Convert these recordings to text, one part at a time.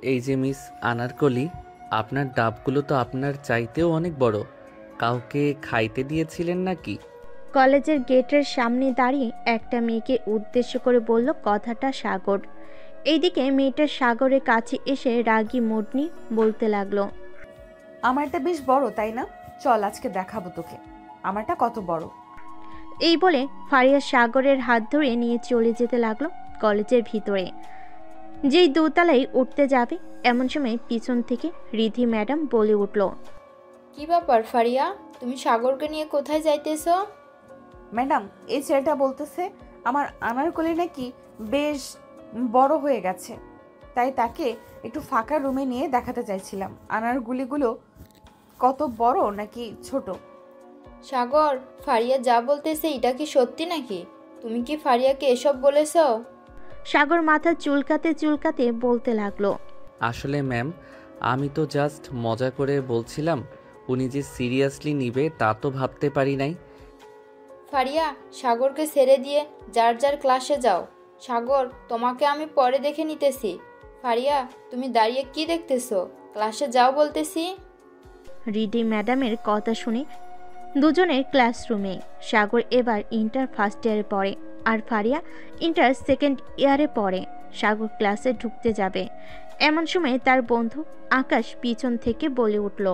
এই যে মিস আনারকলি, আপনার ডাবগুলো তো আপনার চাইতেও অনেক বড়। কাউকে খাইতে দিয়েছিলেন নাকি? কলেজের গেটের সামনে দাঁড়িয়ে একটা মেয়েকে উদ্দেশ্য করে বলল কথাটা সাগর। এইদিকে মেয়েটা সাগরের কাছে এসে রাগী মুড নিয়ে বলতে লাগলো, আমারটা বেশ বড় তাই না? চল আজকে দেখাবো তোকে আমারটা কত বড়। এই বলে ফারিয়া সাগরের হাত ধরে নিয়ে চলে যেতে লাগলো কলেজের ভিতরে। যেই দোতলায় উঠতে যাবে এমন সময় পিছন থেকে রিধি ম্যাডাম বলে উঠল, কি ব্যাপার ফারিয়া, তুমি সাগরকে নিয়ে কোথায় যাইতেছো? ম্যাডাম, এই ছেলেটা বলতেছে আমার আনারকলি নাকি বেশ বড় হয়ে গেছে, তাই তাকে একটু ফাঁকা রুমে নিয়ে দেখাতে চাইছিলাম আনারগুলিগুলো কত বড় নাকি ছোট। সাগর, ফারিয়া যা বলতেছে এটা কি সত্যি নাকি? তুমি কি ফারিয়াকে এসব বলেছো? সাগর মাথা চুলকাতে চুলকাতে বলতে লাগলো, আসলে ম্যাম, আমি তো জাস্ট মজা করে বলছিলাম। উনি যে সিরিয়াসলি নিবে তা তো ভাবতে পারি নাই। ফারিয়া, সাগরকে ছেড়ে দিয়ে যার যার ক্লাসে যাও। সাগর, তোমাকে আমি পরে দেখে নিতেছি। ফারিয়া, তুমি দাঁড়িয়ে কি দেখতেছো? ক্লাসে যাও বলতেছি। রিডি ম্যাডামের কথা শুনে দুজনের ক্লাসরুমে। সাগর এবার ইন্টার ফার্স্ট ইয়ারে পড়ে আর ফারিয়া ইন্টার সেকেন্ড ইয়ারে পড়ে। সাগর ক্লাসে ঢুকতে যাবে এমন সময় তার বন্ধু আকাশ পিছন থেকে বলে উঠল,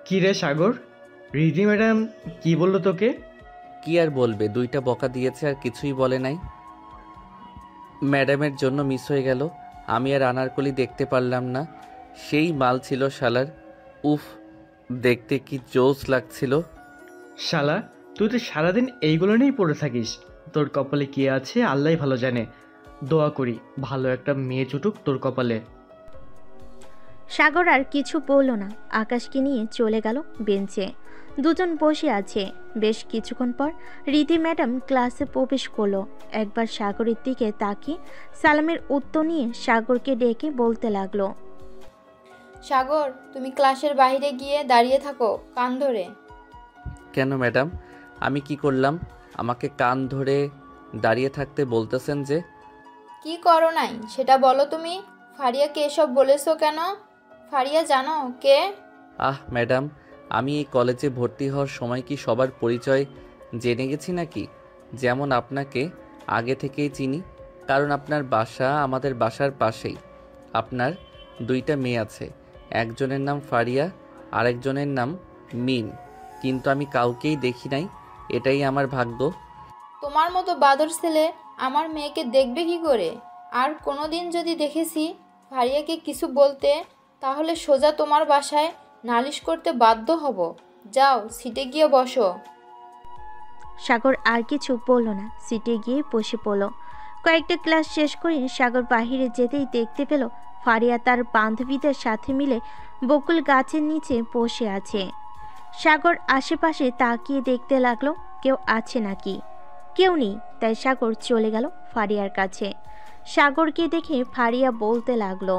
কি রে সাগর, রিধি ম্যাডাম কি বললো তোকে? কি আর বলবে, দুইটা বকা দিয়েছে আর কিছুই বলে নাই। ম্যাডামের জন্য মিস হয়ে গেল। আমি আর আনারকলি দেখতে পারলাম না। সেই মাল ছিল শালার। উফ, দেখতে কি জোস লাগছিল। শালা, তুই তো সারাদিন এইগুলো নিয়েই পড়ে থাকিস। তোর কপালে কি আছে আল্লাহ ভালো জানে। দোয়া করি ভালো একটা মেয়ে জুটুক তোর কপালে। সাগর আর কিছু বলল না, আকাশকে নিয়ে চলে গেল বেঞ্চে। দুজন বসে আছে। বেশ কিছুক্ষণ পর রীতি ম্যাডাম ক্লাসে প্রবেশ করলো। একবার সাগরের দিকে তাকিয়ে সালামের উত্তর নিয়ে সাগরকে ডেকে বলতে লাগলো, সাগর, তুমি ক্লাসের বাইরে গিয়ে দাঁড়িয়ে থাকো কান ধরে। কেন ম্যাডাম, আমি কি করলাম? আমাকে কান ধরে দাঁড়িয়ে থাকতে বলতেছেন যে? কি করো নাই সেটা বলো তুমি। ফারিয়াকে এসব বলেছো কেন? ফারিয়া জানো কে? ম্যাডাম, আমি এই কলেজে ভর্তি হওয়ার সময় কি সবার পরিচয় জেনে গেছি নাকি? যেমন আপনাকে আগে থেকেই চিনি, কারণ আপনার বাসা আমাদের বাসার পাশেই। আপনার দুইটা মেয়ে আছে, একজনের নাম ফারিয়া, আরেকজনের নাম মিম। কিন্তু আমি কাউকেই দেখি নাই, এটাই আমার ভাগ্য। তোমার মতো বাদর ছেলে আমার মেয়েকে দেখবে কি করে? আর কোনোদিন যদি দেখেছি ফারিয়াকে কিছু বলতে, তাহলে সোজা তোমার বাসায় নালিশ করতে বাধ্য হব। যাও সিটে গিয়ে বসো। সাগর আর কিছু বলল না, সিটে গিয়ে বসে পড়ল। কয়েকটা ক্লাস শেষ করে সাগর বাহিরে যেতেই দেখতে পেল ফারিয়া তার বান্ধবীদের সাথে মিলে বকুল গাছের নিচে বসে আছে। সাগর আশেপাশে তাকিয়ে দেখতে লাগলো কেউ আছে নাকি। কেউ নেই, তাই সাগর চলে গেল ফারিয়ার কাছে। সাগরকে দেখে ফারিয়া বলতে লাগলো,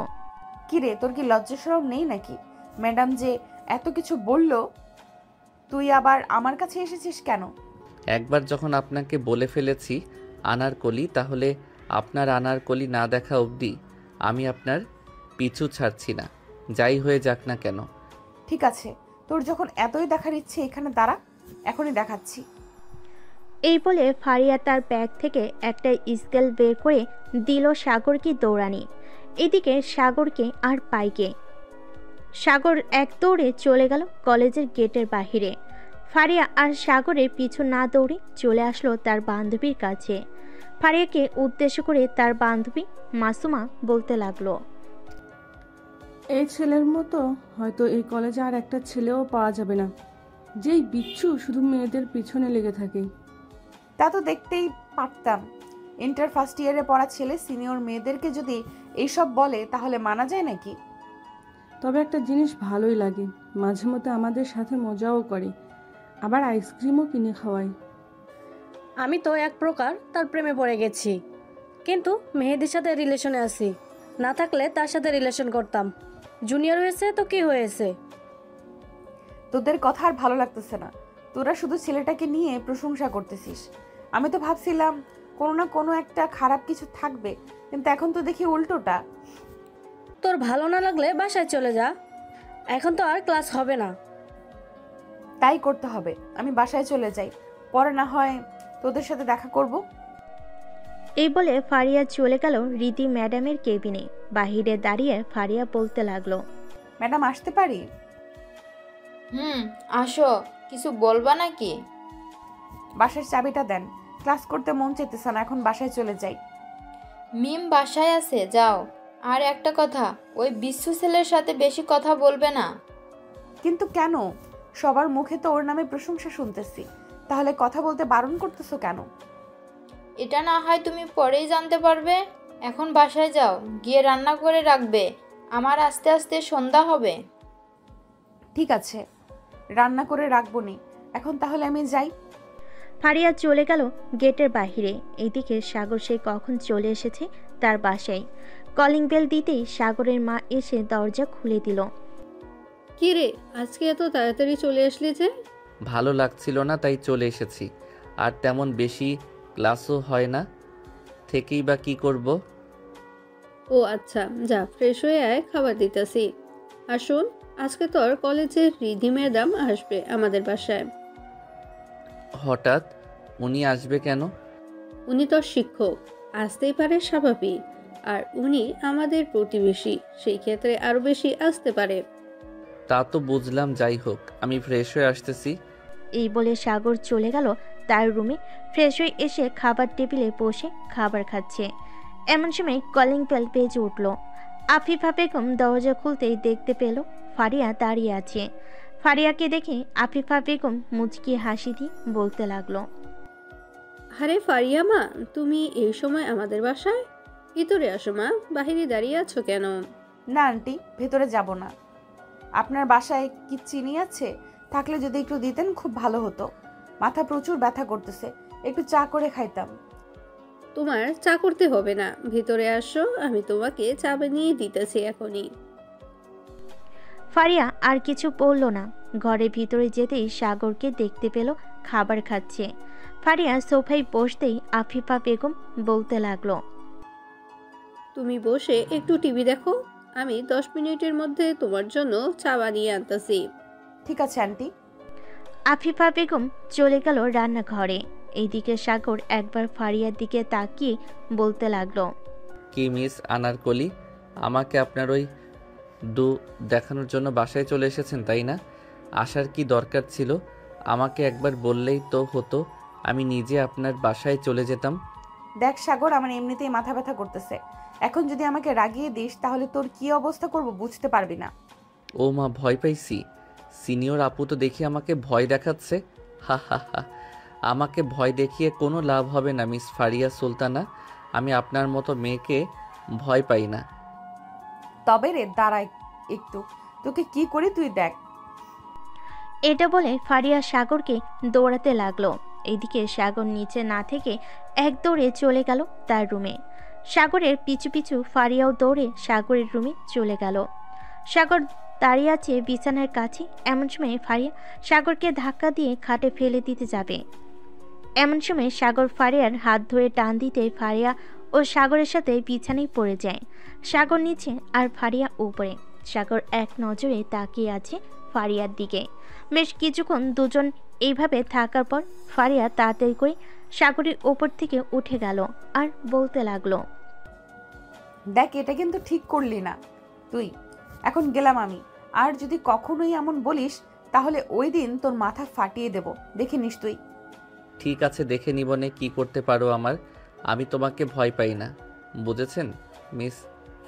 কি রে, তোর কি লজ্জা শরম নেই নাকি? ম্যাডাম যে এত কিছু বলল, তুই আবার আমার কাছে এসেছিস কেন? একবার যখন আপনাকে বলে ফেলেছি আনারকলি, তাহলে আপনার আনারকলি না দেখা অবধি আমি আপনার পিছু ছাড়ছি না, যাই হয়ে যাক না কেন। ঠিক আছে, তোর যখন এতই দেখার ইচ্ছে এখানে দাঁড়া, এখনই দেখাচ্ছি। এই বলে ফারিয়া তার ব্যাগ থেকে একটা স্কেল বের করে দিল সাগরকে দৌড়ানি। এদিকে সাগরকে আর পাইকে। সাগর এক দৌড়ে চলে গেল কলেজের গেটের বাহিরে। ফারিয়া আর সাগরের পিছু না দৌড়ে চলে আসলো তার বান্ধবীর কাছে। ফারিয়াকে উদ্দেশ্য করে তার বান্ধবী মাসুমা বলতে লাগলো, এই ছেলের মতো হয়তো এই কলেজে আর একটা ছেলেও পাওয়া যাবে না, যেই বিচ্ছু শুধু মেয়েদের পিছনে লেগে থাকে। তা তো দেখতেই পারতাম। ইন্টার ফার্স্ট ইয়ারে পড়া ছেলে সিনিয়র মেয়েদেরকে যদি এইসব বলে তাহলে মানা যায় নাকি? তবে একটা জিনিস ভালোই লাগে, মাঝে মধ্যে আমাদের সাথে মজাও করে, আবার আইসক্রিমও কিনে খাওয়ায়। আমি তো এক প্রকার তার প্রেমে পড়ে গেছি, কিন্তু মেহেদির সাথে রিলেশনে আছি। না থাকলে তার সাথে রিলেশন করতাম। জুনিয়র হয়েছে তো কি হয়েছে? তোদের কথা আর ভালো লাগতেছে না। তোরা শুধু ছেলেটাকে নিয়ে প্রশংসা করতেছিস। আমি তো ভাবছিলাম কোনো না কোনো একটা খারাপ কিছু থাকবে, কিন্তু এখন তো দেখি উল্টোটা। তোর ভালো না লাগলে বাসায় চলে যা, এখন তো আর ক্লাস হবে না। তাই করতে হবে, আমি বাসায় চলে যাই, পরে না হয় তোদের সাথে দেখা করব। এই বলে ফারিয়া চলে গেল রীতি ম্যাডামের কেবিনে। বাহিরে দাঁড়িয়ে ফারিয়া বলতে লাগলো, ম্যাডাম আসতে পারি? আসো, কিছু বলবা নাকি? বাসার চাবিটা দেন, ক্লাস করতে মন চাইতেছে না, এখন বাসায় চলে যাই। মিম বাসায় আছে, যাও। আর একটা কথা, ওই বিশ্বু ছেলের সাথে বেশি কথা বলবে না। কিন্তু কেন? সবার মুখে তো ওর নামে প্রশংসা শুনতেছি, তাহলে কথা বলতে বারণ করতেছো কেন? এটা না হয় তুমি পরেই জানতে পারবে। এখন বাসায় যাও, গিয়ে রান্না করে রাখবে, আমার আস্তে আস্তে সন্ধ্যা হবে। ঠিক আছে, রান্না করে রাখবো নি, এখন তাহলে আমি যাই। ফারিয়া চলে গেল গেটের বাহিরে। এইদিকে সাগর সেই কখন চলে এসেছে তার বাসায়। কলিং বেল দিতেই সাগরের মা এসে দরজা খুলে দিল। কি রে, আজকে এত তাড়াতাড়ি চলে আসলি যে? ভালো লাগছিল না তাই চলে এসেছি। আর তেমন বেশি ক্লাসও হয় না, থেকেই বা কি করব। ও আচ্ছা, যা ফ্রেশ হয়ে আয়, খাবার দিতেছি। আর শোন, আজকে তোর কলেজের রিধি ম্যাডাম আসবে আমাদের বাসায়। হঠাৎ উনি আসবে কেন? উনি তোর শিক্ষক, আসতেই পারে স্বাভাবিক। আর উনি আমাদের প্রতিবেশী, সেই ক্ষেত্রে আরো বেশি আসতে পারে। তা তো বুঝলাম, যাই হোক আমি ফ্রেশ হয়ে আসতেছি। এই বলে সাগর চলে গেল তার রুমে। ফ্রেশ হয়ে এসে খাবার টেবিলে বসে খাবার খাচ্ছে। এমন সময় কলিং বেল বেজে উঠল। আফিফা বেগম দরজা খুলতেই দেখতে পেল ফারিয়া দাঁড়িয়ে আছে। ফারিয়াকে দেখে আফিফা বেগম মুচকি হাসি দিয়ে বলতে লাগলো, আরে ফারিয়া মা, তুমি এই সময় আমাদের বাসায়? ভিতরে আসো মা, বাহিরে দাঁড়িয়ে আছো কেন? না আন্টি, ভেতরে যাব না। আপনার বাসায় কি চিনি আছে? থাকলে যদি একটু দিতেন খুব ভালো হতো। মাথা প্রচুর ব্যথা করতেছে, একটু চা করে খাইতাম। তোমার চা করতে হবে না, ভিতরে আসো, আমি তোমাকে চা বানিয়ে দিতেছি এখনই। ফারিয়া আর কিছু বলল না। ঘরের ভিতরে যেতেই সাগরকে দেখতে পেল খাবার খাচ্ছে। ফারিয়া সোফায় বসতেই আফিফা বেগম বলতে লাগলো, তুমি বসে একটু টিভি দেখো, আমি 10 মিনিটের মধ্যে তোমার জন্য চা বানিয়ে আনতেছি। ঠিক আছে আন্টি। আফিফা বেগম চলে গেল রান্নাঘরে। এইদিকে সাগর একবার ফারিয়ার দিকে তাকিয়ে বলতে লাগলো, কি মিস আনারকলি, আমাকে আপনার ওই দেখানোর জন্য বাসায় চলে এসেছেন তাই না? আসার কি দরকার ছিল? আমাকে একবার বললেই তো হতো, আমি নিজে আপনার বাসায় চলে যেতাম। দেখ সাগর, আমার এমনিতেই মাথা ব্যথা করতেছে, এখন যদি আমাকে রাগিয়ে দিস তাহলে তোর কি অবস্থা করব বুঝতে পারবি না। ও মা, ভয় পাইছি। সিনিয়র আপু তো দেখি আমাকে ভয় দেখাচ্ছে। হা হা হা, আমাকে ভয় দেখিয়ে কোনো লাভ হবে না মিস ফারিয়া সুলতানা। আমি আপনার মতো মেয়েকে ভয় পাই না। তবে রে দাঁড়া একটু, তোকে কি করি তুই দেখ। এটা বলে ফারিয়া সাগরকে দৌড়াতে লাগলো। এইদিকে সাগর নিচে না থেকে এক দৌড়ে চলে গেল তার রুমে। সাগরের পিছু পিছু ফারিয়াও দৌড়ে সাগরের রুমে চলে গেল। সাগর দাঁড়িয়ে আছে বিছানার কাছে। এমন সময় ফারিয়া সাগরকে ধাক্কা দিয়ে খাটে ফেলে দিতে যাবে। এমন সময় সাগর ফারিয়ার হাত ধরে টান দিতে ফারিয়া ও সাগরের সাথে বিছানায় পড়ে যায়। সাগর নিচে আর ফারিয়া উপরে। সাগর এক নজরে তাকিয়ে আছে ফারিয়ার দিকে। বেশ কিছুক্ষণ দুজন এইভাবে থাকার পর ফারিয়া তাড়াতাড়ি করে সাগরের ওপর থেকে উঠে গেল আর বলতে লাগলো, দেখ এটা কিন্তু ঠিক করলি না তুই। এখন গেলাম আমি, আর যদি কখনোই এমন বলিস তাহলে ওই দিন তোর মাথা ফাটিয়ে দেব, দেখে নিস তুই। ঠিক আছে, দেখে নিবনে কি করতে পারো আমার। আমি তোমাকে ভয় পাই না, বুঝেছেন মিস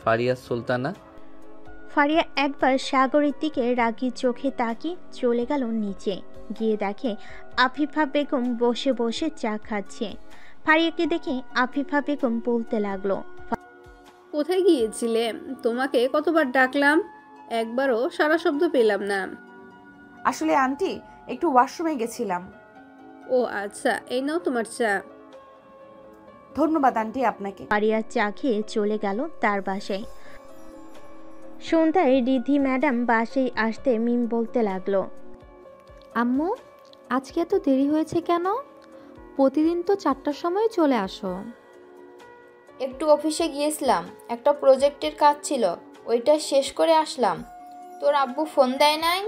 ফারিয়া সুলতানা? ফারিয়া একবার সাগরের দিকে রাগী চোখে তাকিয়ে চলে গেল নিচে। গিয়ে দেখে আফিফা বেগম বসে বসে চা খাচ্ছে। ফারিয়াকে দেখে আফিফা বেগম বলতে লাগলো, কোথায় গিয়েছিলে? তোমাকে কতবার ডাকলাম, একবারও সারা শব্দ পেলাম না। আসলে আন্টি একটু ওয়াশরুমে গেছিলাম। ও আচ্ছা, এই নাও তোমার চা। ধন্যবাদ আন্টি আপনাকে। ফারিয়া চা খেয়ে চলে গেল তার বাসায়। সন্ধ্যায় রিধি ম্যাডাম বাসায় আসতে মিম বলতে লাগলো, আম্মু, আজকে এত দেরি হয়েছে কেন? প্রতিদিন তো 4টার সময় চলে আসো। একটু অফিসে গিয়েছিলাম, একটা প্রজেক্টের কাজ ছিল, ওইটা শেষ করে আসলাম। তোর আব্বু ফোন দেয় নাই?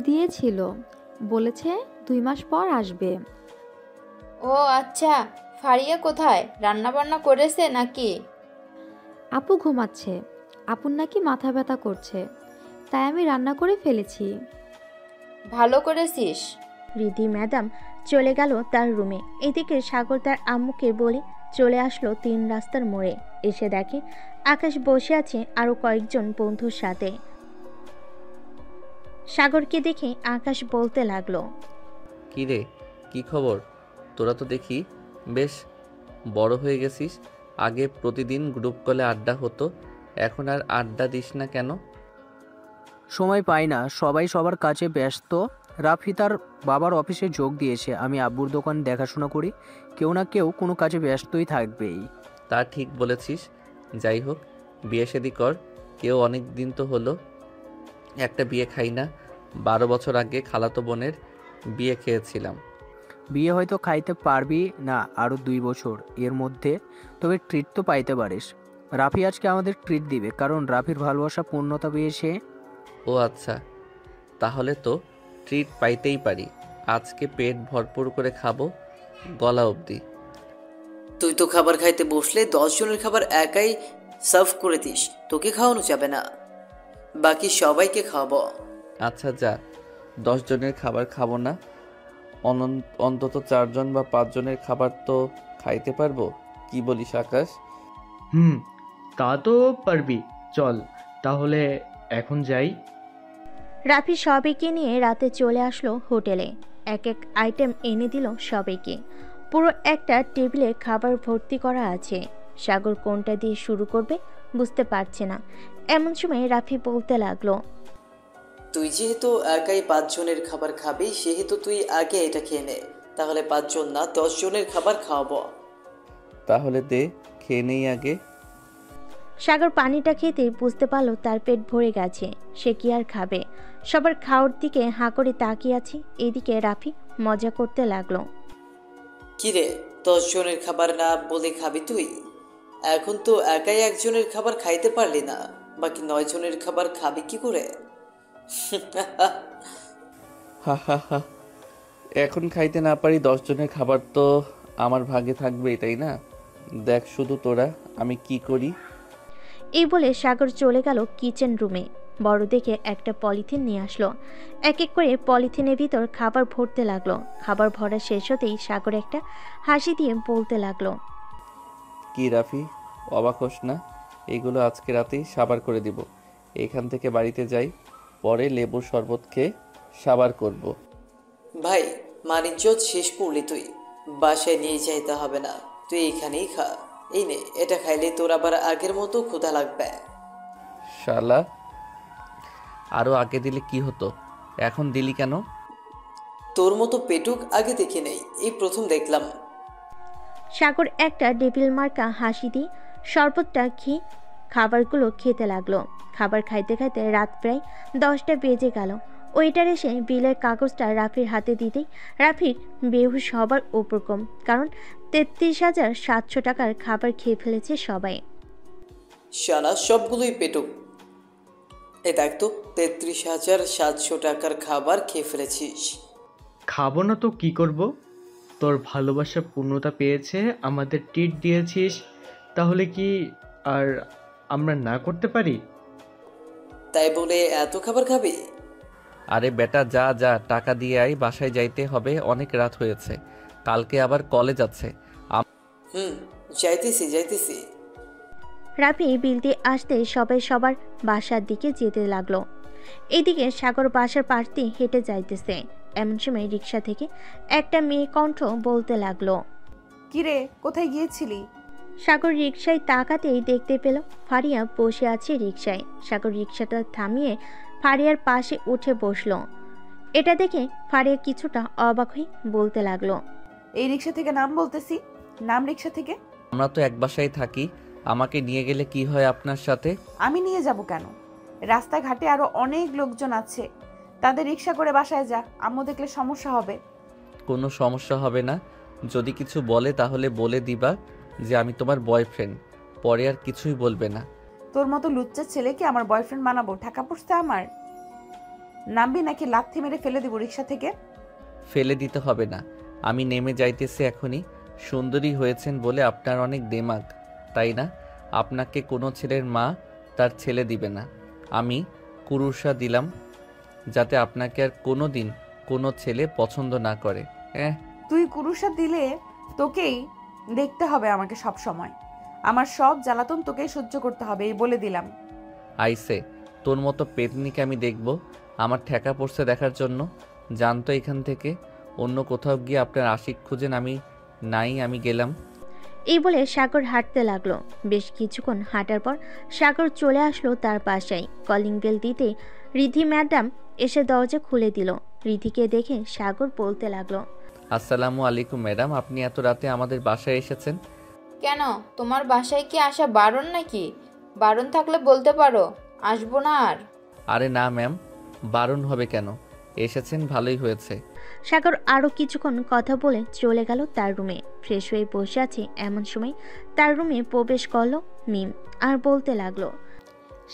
দিয়েছিল, বলেছে 2 মাস পর আসবে। ও আচ্ছা, ফারিয়া কোথায়? রান্না বান্না করেছে নাকি? আপু ঘুমাচ্ছে, আপুর নাকি মাথা ব্যথা করছে, তাই আমি রান্না করে ফেলেছি। ভালো করেছিস। রিধি ম্যাডাম চলে গেল তার রুমে। এদিকে সাগর তার আম্মুকে বলে চলে আসলো 3 রাস্তার মোড়ে। এসে দেখে আকাশ বসে আছে আরো কয়েকজন বন্ধুর সাথে। সাগরকে দেখে আকাশ বলতে লাগলো, কি রে, কি খবর? তোরা তো দেখি বেশ বড় হয়ে গেছিস। আগে প্রতিদিন গ্রুপ কলে আড্ডা হতো, এখন আর আড্ডা দিস না কেন? সময় পাই না, সবাই সবার কাছে ব্যস্ত। রাফি তার বাবার অফিসে যোগ দিয়েছে, আমি আব্বুর দোকান দেখাশোনা করি। কেউ না কেউ কোনো কাজে ব্যস্তই থাকবেই। তা ঠিক বলেছিস। যাই হোক, বিয়ে শাদি কর। কেউ অনেক দিন তো হলো একটা বিয়ে খাই না। 12 বছর আগে খালাতো বোনের বিয়ে খেয়েছিলাম। বিয়ে হয়তো খাইতে পারবি না আরও 2 বছর এর মধ্যে, তবে ট্রিট তো পাইতে পারিস। রাফি আজকে আমাদের ট্রিট দিবে, কারণ রাফির ভালোবাসা পূর্ণতা পেয়েছে। ও আচ্ছা, তাহলে তো ট্রিট পাইতেই পারি। আজকে পেট ভরপুর করে খাবো, গলা অবধি। তুই তো খাবার খাইতে বসলে 10 জনের খাবার একাই সার্ভ করে দিস, তোকে খাওয়ানো যাবে না, বাকি সবাইকে খাওয়াবো। আচ্ছা যা, 10 জনের খাবার খাবো না, অন্তত 4 জন বা 5 জনের খাবার তো খাইতে পারবো। কি বলিস আকাশ? তা তো পারবি। চল তাহলে এখন যাই। রাফি সবাইকে নিয়ে রাতে চলে আসলো হোটেলে। এক এক আইটেম এনে দিল সবাইকে। পুরো একটা টেবিলে খাবার ভর্তি করা আছে। সাগর কোনটা দিয়ে শুরু করবে বুঝতে পারছে না। এমন সময় রাফি বলতে লাগলো, তুই যেহেতু একাই 5 জনের খাবার খাবি, সেহেতু তুই আগে এটা খেয়ে নে, তাহলে 5 জন না 10 জনের খাবার খাওয়াবো। তাহলে দে, খেয়ে নেই আগে। সাগর পানিটা খেতেই বুঝতে পারলো তার পেট ভরে গেছে, সে কি আর খাবে। সবার খাওয়ার দিকে হাঁ করে তাকিয়ে আছে। এদিকে রাফি মজা করতে লাগলো, কিরে, 10 জনের খাবার না বলে খাবি তুই? এখন তো একাই 1 জনের খাবার খাইতে পারলি না, বাকি 9 জনের খাবার খাবি কি করে? হা হা হা, এখন খাইতে না পারি 10 জনের খাবার তো আমার ভাগে থাকবেই, তাই না? দেখ শুধু তোরা আমি কি করি। এই বলে সাগর চলে গেল কিচেন রুমে। বড় দেখে একটা পলিথিন নিয়ে আসলো। এক এক করে পলিথিনের ভিতর খাবার ভরতে লাগলো। খাবার ভরা শেষ হতেই সাগর একটা হাসি দিয়ে বলতে লাগলো, কি রাফি, অবাক হোস না? এগুলো আজকে রাতেই সাবার করে দিব। এখান থেকে বাড়িতে যাই, পরে লেবুর শরবত খেয়ে সাবার করব। ভাই, মানিজ্জত শেষ করলি তুই, বাসায় নিয়ে যাইতে হবে না, তুই এখানেই খা। এই নে, এটা খাইলে তোর আবার আগের মতো ক্ষুধা লাগবে। শালা, আরো আগে দিলে কি হতো, এখন দিলি কেন? তোর মতো পেটুক আগে দেখি নেই, এই প্রথম দেখলাম। সাগর একটা ডেভিল মার্কা হাসি দিয়ে শরবতটা খেয়ে খাবারগুলো খেতে লাগলো। খাবার খাইতে খাইতে রাত প্রায় 10টা বেজে গেল। ওয়েটার এসে বিলের কাগজটা রাফির হাতে দিতেই রাফির বেহুশ হবার উপক্রম, কারণ 33,700 টাকার খাবার খেয়ে ফেলেছে সবাই। শালা, সবগুলোই পেটুক। এ দেখ তো, 33,700 টাকার খাবার খেয়ে ফেলেছিস। খাবো না তো কি করব? তোর ভালোবাসা পূর্ণতা পেয়েছে, আমাদের ট্রিট দিয়েছিস, তাহলে কি আর আমরা না করতে পারি? তাই বলে এত খাবার খাবি? আরে বেটা, যা যা, টাকা দিয়ে আই, বাসায় যাইতে হবে, অনেক রাত হয়েছে, কালকে আবার কলেজ আছে। যাইতেছি। রাফি বিল দিয়ে আসতে সবাই সবার বাসার দিকে যেতে লাগলো। এদিকে সাগর বাসার পাশ দিয়ে হেঁটে যাইতেছে। এমন সময় রিক্সা থেকে একটা মেয়ে কণ্ঠ বলতে লাগলো, কিরে, কোথায় গিয়েছিলি? সাগর রিক্সায় তাকাতেই দেখতে পেল ফারিয়া বসে আছে রিক্সায়। সাগর রিক্সাটা থামিয়ে ফারিয়ার পাশে উঠে বসলো। এটা দেখে ফারিয়া কিছুটা অবাক হয়ে বলতে লাগলো, এই রিক্সা থেকে নাম বলতেছি, নাম রিক্সা থেকে। আমরা তো এক বাসায় থাকি, আমাকে নিয়ে গেলে কি হয় আপনার সাথে? আমি নিয়ে যাব কেন? রাস্তাঘাটে আরো অনেক লোকজন আছে, তাদের রিক্সা করে বাসায় যা, আম্মু দেখলে সমস্যা হবে। কোনো সমস্যা হবে না, যদি কিছু বলে তাহলে বলে দিবা যে আমি তোমার বয়ফ্রেন্ড, পরে আর কিছুই বলবে না। তোর মতো লুচ্চা ছেলেকে আমার বয়ফ্রেন্ড বানাবো? টাকা পড়ছে আমার। নামবি নাকি লাথি মেরে ফেলে দিব রিক্সা থেকে? ফেলে দিতে হবে না, আমি নেমে যাইতেছি এখনই। সুন্দরী হয়েছেন বলে আপনার অনেক দেমাগ, তাই না? আপনাকে কোনো ছেলের মা তার ছেলে দিবে না। আমি কুরুষা দিলাম যাতে আপনাকে আর কোনো দিন কোনো ছেলে পছন্দ না করে। তুই কুরুষা দিলে তোকেই দেখতে হবে আমাকে সব সময়। আমার সব জ্বালাতন তোকেই সহ্য করতে হবে, এই বলে দিলাম। আইসে, তোর মতো পেতনিকে আমি দেখব আমার ঠেকা পড়ছে দেখার জন্য? জানতো এখান থেকে। অন্য কোথাও গিয়ে আপনার আশিক খুঁজেন, আমি নাই, আমি গেলাম। এই বলে সাগর হাঁটতে লাগলো। বেশ কিছুক্ষণ হাঁটার পর সাগর চলে আসলো তার পাশেই। কলিং বেল দিতে রিধি ম্যাডাম এসে দরজা খুলে দিল। রিধিকে দেখে সাগর বলতে লাগলো, আসসালামু আলাইকুম ম্যাডাম, আপনি এত রাতে আমাদের বাসায় এসেছেন? কেন, তোমার বাসায় কি আসা বারণ নাকি? বারণ থাকলে বলতে পারো, আসবো না আর। আরে না ম্যাম, বারণ হবে কেন? এসেছেন ভালোই হয়েছে। সাগর আরও কিছুক্ষণ কথা বলে চলে গেল তার রুমে। ফ্রেশ হয়ে বসে আছে এমন সময় তার রুমে প্রবেশ করলো মিম আর বলতে লাগলো,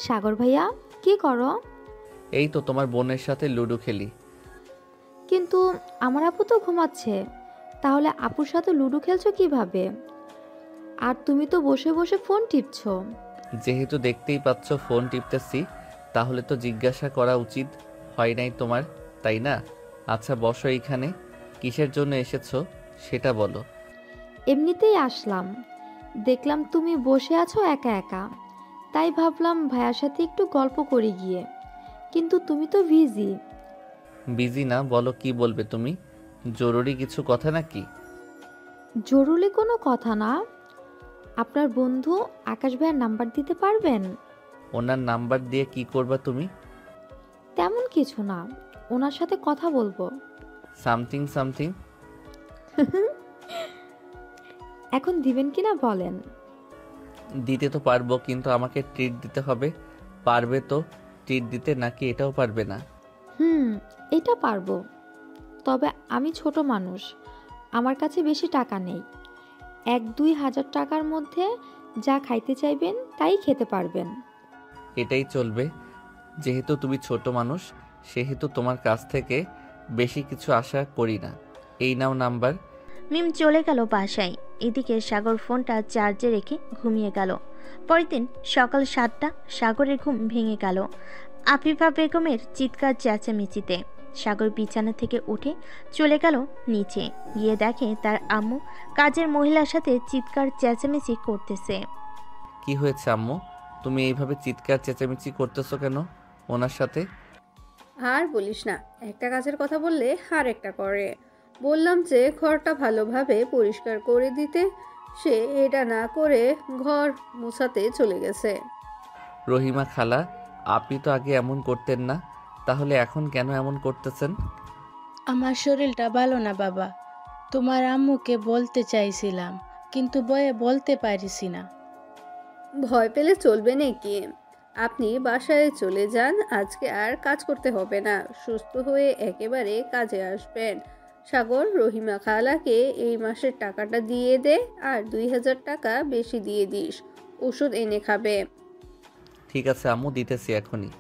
সাগর ভাইয়া কি করো? এই তো তোমার বোনের সাথে লুডো খেলি। কিন্তু আমার আপু তো ঘুমাচ্ছে, তাহলে আপুর সাথে লুডো খেলছো কিভাবে? আর তুমি তো বসে বসে ফোন টিপছো। যেহেতু দেখতেই পাচ্ছ ফোন টিপতেছি, তাহলে তো জিজ্ঞাসা করা উচিত হয় নাই তোমার, তাই না? আচ্ছা বসো এইখানে। কিসের জন্য এসেছো সেটা বলো। এমনিতেই আসলাম, দেখলাম তুমি বসে আছো একা একা, তাই ভাবলাম ভাইয়ার সাথে একটু গল্প করি গিয়ে। কিন্তু তুমি তো বিজি। বিজি না, বলো কি বলবে তুমি? জরুরি কিছু কথা নাকি? জরুরি কোনো কথা না। আপনার বন্ধু আকাশ ভাইয়ার নাম্বার দিতে পারবেন? ওনার নাম্বার দিয়ে কি করবা তুমি? তেমন কিছু না, ওনার সাথে কথা বলবো। Something something? এখন দিবেন কিনা বলেন? দিতে তো পারবো, কিন্তু আমাকে ট্রিট দিতে হবে। পারবে তো ট্রিট দিতে, নাকি এটাও পারবে না? এটা পারবো, তবে আমি ছোট মানুষ, আমার কাছে বেশি টাকা নেই। 1-2 হাজার টাকার মধ্যে যা খাইতে চাইবেন তাই খেতে পারবেন। এটাই চলবে। যেহেতু তুমি ছোট মানুষ, সেহেতু তোমার কাছ থেকে বেশি কিছু আশা করি না। এই নাও নাম্বার। মিম চলে গেল বাসায়। এদিকে সাগর ফোনটা চার্জে রেখে ঘুমিয়ে গেল। পরের দিন সকাল 7টা, সাগরের ঘুম ভেঙে গেল আফিফা বেগমের চিৎকার চেঁচামেচিতে। সাগর বিছানা থেকে উঠে চলে গেল নিচে, গিয়ে দেখে তার আম্মু কাজের মহিলার সাথে চিৎকার চেঁচামেচি করতেছে। কি হয়েছে আম্মু? তুমি এইভাবে চিৎকার চেঁচামেচি করতেছো কেন ওনার সাথে? আর বলিস না, একটা কাজের কথা বললে আর একটা করে। বললাম যে ঘরটা ভালোভাবে পরিষ্কার করে দিতে, সে এটা না করে ঘর মোছাতে চলে গেছে। রহিমা খালা, আপনি তো আগে এমন করতেন না, তাহলে এখন কেন এমন করতেছেন? আমার শরীরটা ভালো না বাবা, তোমার আম্মুকে বলতে চাইছিলাম, কিন্তু ভয়ে বলতে পারিছি না। ভয় পেলে চলবে নাকি? আপনি বাসায় চলে যান, আজকে আর কাজ করতে হবে না, সুস্থ হয়ে একেবারে কাজে আসবেন। সাগর, রহিমা খালাকে এই মাসের টাকাটা দিয়ে দে, আর 2000 টাকা বেশি দিয়ে দিস, ওষুধ এনে খাবে। ঠিক আছে আম্মু, দিতেছি এখনই।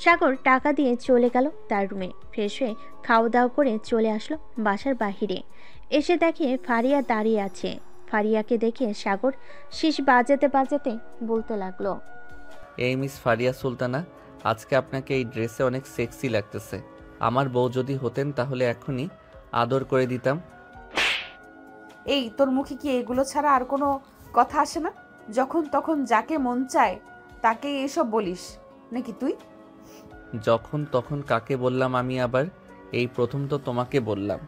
সাগর টাকা দিয়ে চলে গেল তার রুমে। ফ্রেশ হয়ে খাওয়া দাওয়া করে চলে আসলো বাসার বাহিরে। এসে দেখে ফারিয়া দাঁড়িয়ে আছে। ফারিয়াকে দেখে সাগর শীষ বাজাতে বাজাতে বলতে লাগলো, এই মিস ফারিয়া সুলতানা, আজকে আপনাকে এই ড্রেসে অনেক সেক্সি লাগতেছে। আমার বউ যদি হতেন তাহলে এখনই আদর করে দিতাম। এই তোর মুখে কি এগুলো ছাড়া আর কোনো কথা আসে না? যখন তখন যাকে মন চায় তাকে এসব বলিস নাকি তুই? যখন তখন কাকে বললাম আমি আবার? এই প্রথম তো তোমাকে বললাম।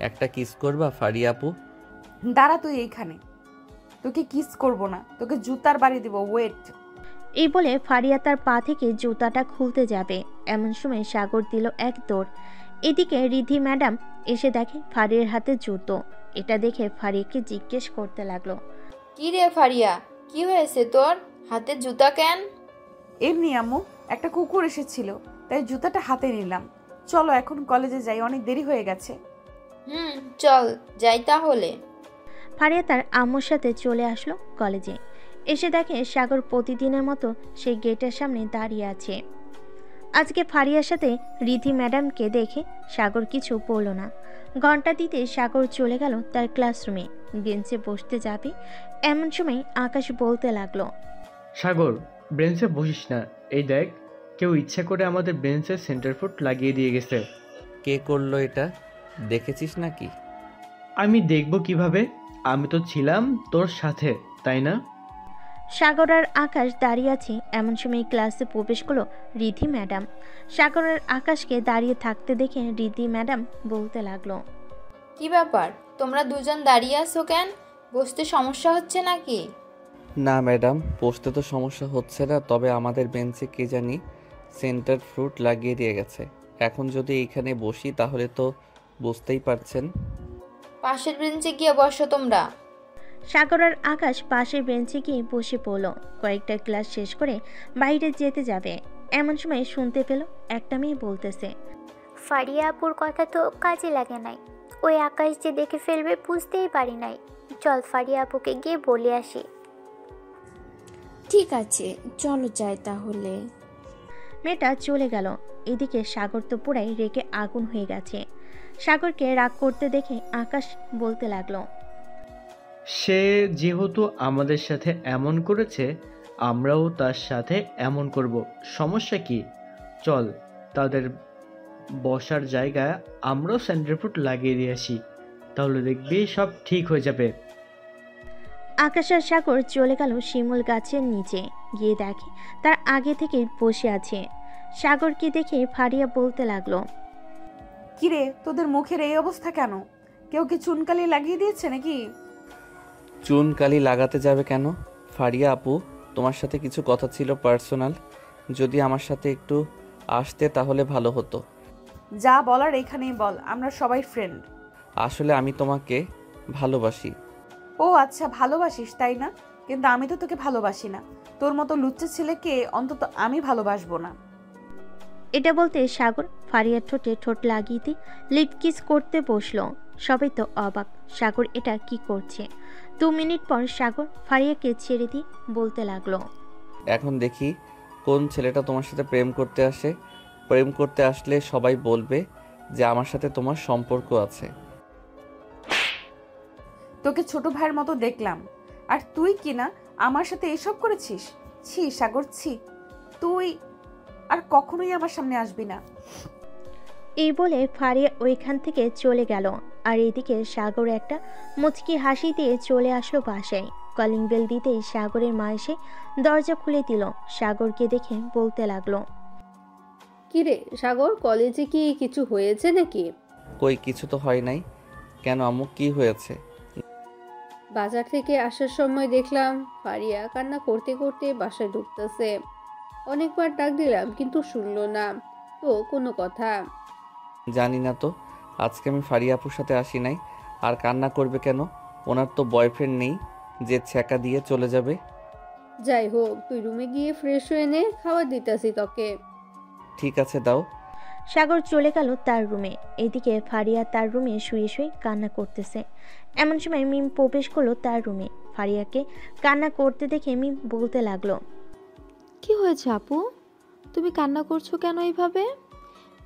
একটা কিস করবা ফারিয়া আপু? দাঁড়া তুই এইখানে, তোকে কিস করব না, তোকে জুতার বাড়ি দিব, ওয়েট। এই বলে ফারিয়া তার পা থেকে জুতাটা খুলতে যাবে, এমন সময় সাগর দিল এক দৌড়। এদিকে রিধি ম্যাডাম এসে দেখে ফারিয়ার হাতে জুতো। এটা দেখে ফারিয়াকে জিজ্ঞেস করতে লাগলো, কি রে ফারিয়া, কি হয়েছে তোর হাতে জুতা কেন? এমনি আম্মু, একটা কুকুর এসেছিল তাই জুতাটা হাতে নিলাম। চলো এখন কলেজে যাই, অনেক দেরি হয়ে গেছে। চল যাই তাহলে। ফারিয়া তার আম্মুর সাথে চলে আসলো কলেজে। এসে দেখে সাগর প্রতিদিনের মতো সেই গেটের সামনে দাঁড়িয়ে আছে। আজকে ফারিয়ার সাথে রিধি ম্যাডামকে দেখে সাগর কিছু বলল না। ঘন্টা দিতে সাগর চলে গেল তার ক্লাসরুমে। বেঞ্চে বসতে যাবে এমন সময় আকাশ বলতে লাগলো, সাগর, বেঞ্চে বসিস না। এই দেখ, কেউ ইচ্ছা করে আমাদের বেঞ্চে সেন্টার ফুট লাগিয়ে দিয়ে গেছে। কে করলো এটা, দেখেছিস নাকি? আমি দেখব কিভাবে? আমি তো ছিলাম তোর সাথে, তাই না? সাগর আর আকাশ দাঁড়িয়ে আছে এমন সময় ক্লাসে প্রবেশ করলো রিধি ম্যাডাম। সাগর আর আকাশকে দাঁড়িয়ে থাকতে দেখে রিধি ম্যাডাম বলতে লাগলো, কি ব্যাপার, তোমরা দুজন দাঁড়িয়ে আছো কেন? বসতে সমস্যা হচ্ছে নাকি? না ম্যাডাম, বসতে তো সমস্যা হচ্ছে না, তবে আমাদের বেঞ্চে কে জানি সেন্টার ফ্রুট লাগিয়ে দিয়ে গেছে। এখন যদি এইখানে বসি তাহলে তো বুঝতেই পারছেন। পাশের বেঞ্চে গিয়ে বসো তোমরা। সাগর আর আকাশ পাশের বেঞ্চে গিয়ে বসে পড়ল। কয়েকটা ক্লাস শেষ করে বাইরে যেতে যাবে এমন সময় শুনতে পেল একটা মেয়ে বলতেছে, ফারিয়া আপুর কথা তো কাজে লাগে নাই। ওই আকাশ যে দেখে ফেলবে বুঝতেই পারি নাই। চল ফারিয়া আপুকে গিয়ে বলে আসি। ঠিক আছে, চলো যাই তাহলে। মেয়েটা চলে গেল। এদিকে সাগর তো পুরাই রেগে আগুন হয়ে গেছে। সাগরকে রাগ করতে দেখে আকাশ বলতে লাগলো, সে যেহেতু আমাদের সাথে এমন করেছে, আমরাও তার সাথে এমন করব। সমস্যা কি? চল, তাদের বসার জায়গায় আমরাও সেন্টার ফুট লাগিয়ে দিয়ে আসি, তাহলে দেখবি সব ঠিক হয়ে যাবে। আকাশ আর সাগর চলে গেল শিমুল গাছের নিচে। গিয়ে দেখে তার আগে থেকেই বসে আছে। সাগরকে দেখে ফারিয়া বলতে লাগলো, কিরে, তোদের মুখের এই অবস্থা কেন? কেউ কি চুনকালি লাগিয়ে দিয়েছে নাকি? চুন কালি লাগাতে যাবে কেন? ফারিয়া আপু, তোমার সাথে কিছু কথা ছিল পার্সোনাল। যদি আমার সাথে একটু আসতে তাহলে ভালো হতো। যা বলার এখানেই বল, আমরা সবাই ফ্রেন্ড। আসলে আমি তোমাকে ভালোবাসি। ও আচ্ছা, ভালোবাসিস তাই না? কিন্তু আমি তো তোকে ভালোবাসি না। তোর মতো লুচ্চা ছেলেকে অন্তত আমি ভালোবাসবো না। এটা বলতে সাগর ফারিয়ার ঠোঁটে ঠোঁট লাগিয়ে দিয়ে লিপ কিস করতে বসলো। সবাই তো অবাক, সাগর এটা কি করছে। 2 মিনিট পর সাগর ফারিয়াকে ছেড়ে দিয়ে বলতে লাগলো, এখন দেখি কোন ছেলেটা তোমার সাথে প্রেম করতে আসে। প্রেম করতে আসলে সবাই বলবে যে আমার সাথে তোমার সম্পর্ক আছে। তোকে ছোট ভাইয়ের মতো দেখলাম, আর তুই কি না আমার সাথে এসব করেছিস? ছি সাগর, ছি। তুই আর কখনোই আমার সামনে আসবি না। এই বলে ফারিয়া ওইখান থেকে চলে গেল। আর এদিকে সাগর একটা মুচকি হাসি দিয়ে চলে আসলো বাসায়। কলিং বেল দিতেই সাগরের মা এসে দরজা খুলে দিল। সাগরকে দেখে বলতে লাগলো, কিরে সাগর, কলেজে কি কিছু হয়েছে নাকি? কই কিছু তো হয় নাই। কেন আম্মু, কি হয়েছে? বাজার থেকে আসার সময় দেখলাম ফারিয়া কান্না করতে করতে বাসায় ঢুকতেছে। অনেকবার ডাক দিলাম কিন্তু শুনলো না তো কোনো কথা। জানি না তো, আজকে আমি ফারিয়া আপুর সাথে আসি নাই। আর কান্না করবে কেন? ওনার তো বয়ফ্রেন্ড নেই যে ছ্যাঁকা দিয়ে চলে যাবে। যাই হোক, তুই রুমে গিয়ে ফ্রেশ হয়ে নে, খাবার দিতেছি তোকে। ঠিক আছে, দাও। সাগর চলে গেল তার রুমে। এদিকে ফারিয়া তার রুমে শুয়ে শুয়ে কান্না করতেছে। এমন সময় মিম প্রবেশ করলো তার রুমে। ফারিয়াকে কান্না করতে দেখে মিম বলতে লাগলো, কি হয়েছে আপু, তুমি কান্না করছো কেন এইভাবে?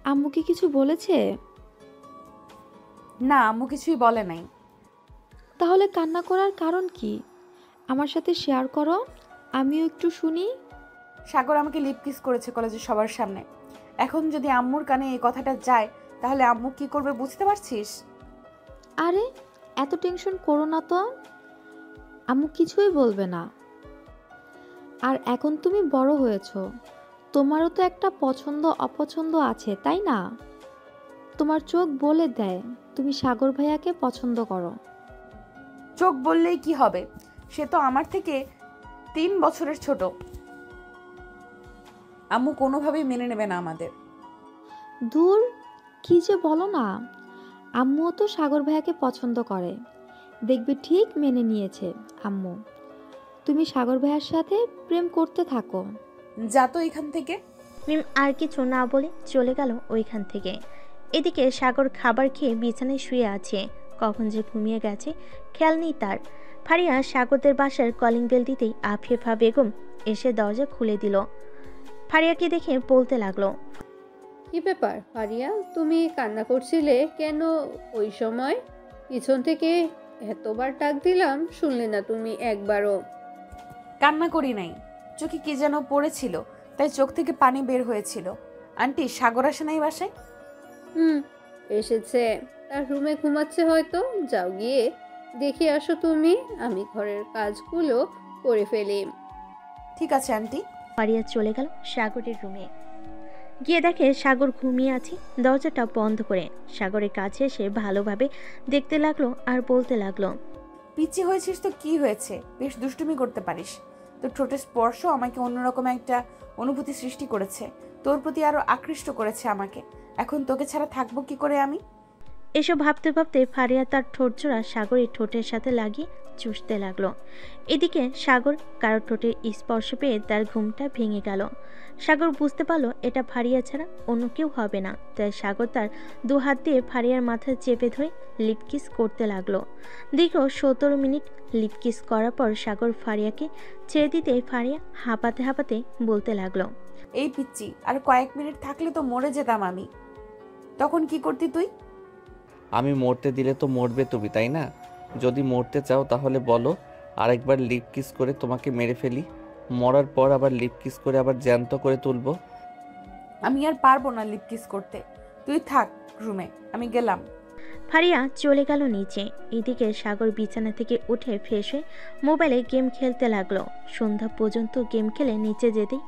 আম্মু কি কিছু বলেছে? না, আম্মু কিছুই বলে নাই। তাহলে কান্না করার কারণ কি? আমার সাথে শেয়ার করো, আমিও একটু শুনি। সাগর আমাকে লিপ কিস করেছে কলেজে সবার সামনে। এখন যদি আম্মুর কানে এই কথাটা যায় তাহলে আম্মু কি করবে বুঝতে পারছিস? আরে এত টেনশন করো না তো, আম্মু কিছুই বলবে না। আর এখন তুমি বড় হয়েছো, তোমারও তো একটা পছন্দ অপছন্দ আছে, তাই না? তোমার চোখ বলে দেয় তুমি সাগর ভাইয়াকে পছন্দ করো। চোখ বললেই কি হবে? সে তো আমার থেকে 3 বছরের ছোট। আম্মু কোনোভাবেই মেনে নেবে না আমাদের। দূর, কি যে বলো না, আম্মুও তো সাগর ভাইয়াকে পছন্দ করে, দেখবে ঠিক মেনে নিয়েছে আম্মু। তুমি সাগর ভাইয়ার সাথে প্রেম করতে থাকো। যা তো এখান থেকে। মিম আর কিছু না বলে চলে গেল ওইখান থেকে। এদিকে সাগর খাবার খেয়ে বিছানায় শুয়ে আছে। কখন যে ঘুমিয়ে গেছে খেয়াল নেই তার। ফারিয়া সাগরদের বাসার কলিং বেল দিতেই আফিফা বেগম এসে দরজা খুলে দিল। ফারিয়াকে দেখে বলতে লাগলো, কি ব্যাপার ফারিয়া, তুমি কান্না করছিলে কেন ওই সময়? পিছন থেকে এতবার ডাক দিলাম, শুনলে না তুমি একবারও? কান্না করি নাই, চোখে কি যেন পড়েছিল, তাই চোখ থেকে পানি বের হয়েছিল। আন্টি, সাগর আসে নাই বাসায়? এসেছে, তার রুমে ঘুমাচ্ছে হয়তো। যাও গিয়ে দেখে আসো তুমি, আমি ঘরের কাজগুলো করে ফেলি। ঠিক আছে আন্টি। ফারিয়া চলে গেল সাগরের রুমে। গিয়ে দেখে সাগর ঘুমিয়ে আছে দরজাটা বন্ধ করে। সাগরের কাছে এসে ভালোভাবে দেখতে লাগলো আর বলতে লাগলো, পিচি হয়েছিস তো কি হয়েছে, বেশ দুষ্টুমি করতে পারিস। তোর ঠোঁটের স্পর্শ আমাকে অন্যরকম একটা অনুভূতি সৃষ্টি করেছে, তোর প্রতি আরো আকৃষ্ট করেছে আমাকে। এখন তোকে ছাড়া থাকবো কি করে আমি? এসব ভাবতে ভাবতে ফারিয়া তার ঠোঁটজোড়া সাগরের ঠোঁটের সাথে লাগিয়ে চুষতে লাগলো। এদিকে সাগর কারো ঠোঁটের স্পর্শ পেয়ে তার ঘুমটা ভেঙে গেল। সাগর বুঝতে পারলো এটা ফারিয়া ছাড়া অন্য কেউ হবে না, তাই সাগর তার দু হাত দিয়ে ফারিয়ার মাথা চেপে ধরে লিপকিস করতে লাগলো। দীর্ঘ 17 মিনিট লিপকিস করার পর সাগর ফারিয়াকে ছেড়ে দিতে ফারিয়া হাঁপাতে হাঁপাতে বলতে লাগলো, এই পিচ্চি, আর কয়েক মিনিট থাকলে তো মরে যেতাম আমি। তখন কি করতি তুই? আমি মরতে দিলে তো মরবে তুমি, তাই না? যদি মরতে চাও তাহলে বলো, আরেকবার লিপ কিস করে তোমাকে মেরে ফেলি। মরার পর আবার লিপ কিস করে আবার জ্যান্ত করে তুলবো। আমি আর পারবো না লিপ কিস করতে, তুই থাক রুমে, আমি গেলাম। ফারিয়া চলে গেল নিচে। এদিকে সাগর বিছানা থেকে উঠে ফ্রেশ হয়ে মোবাইলে গেম খেলতে লাগলো। সন্ধ্যা পর্যন্ত গেম খেলে নিচে যেতেই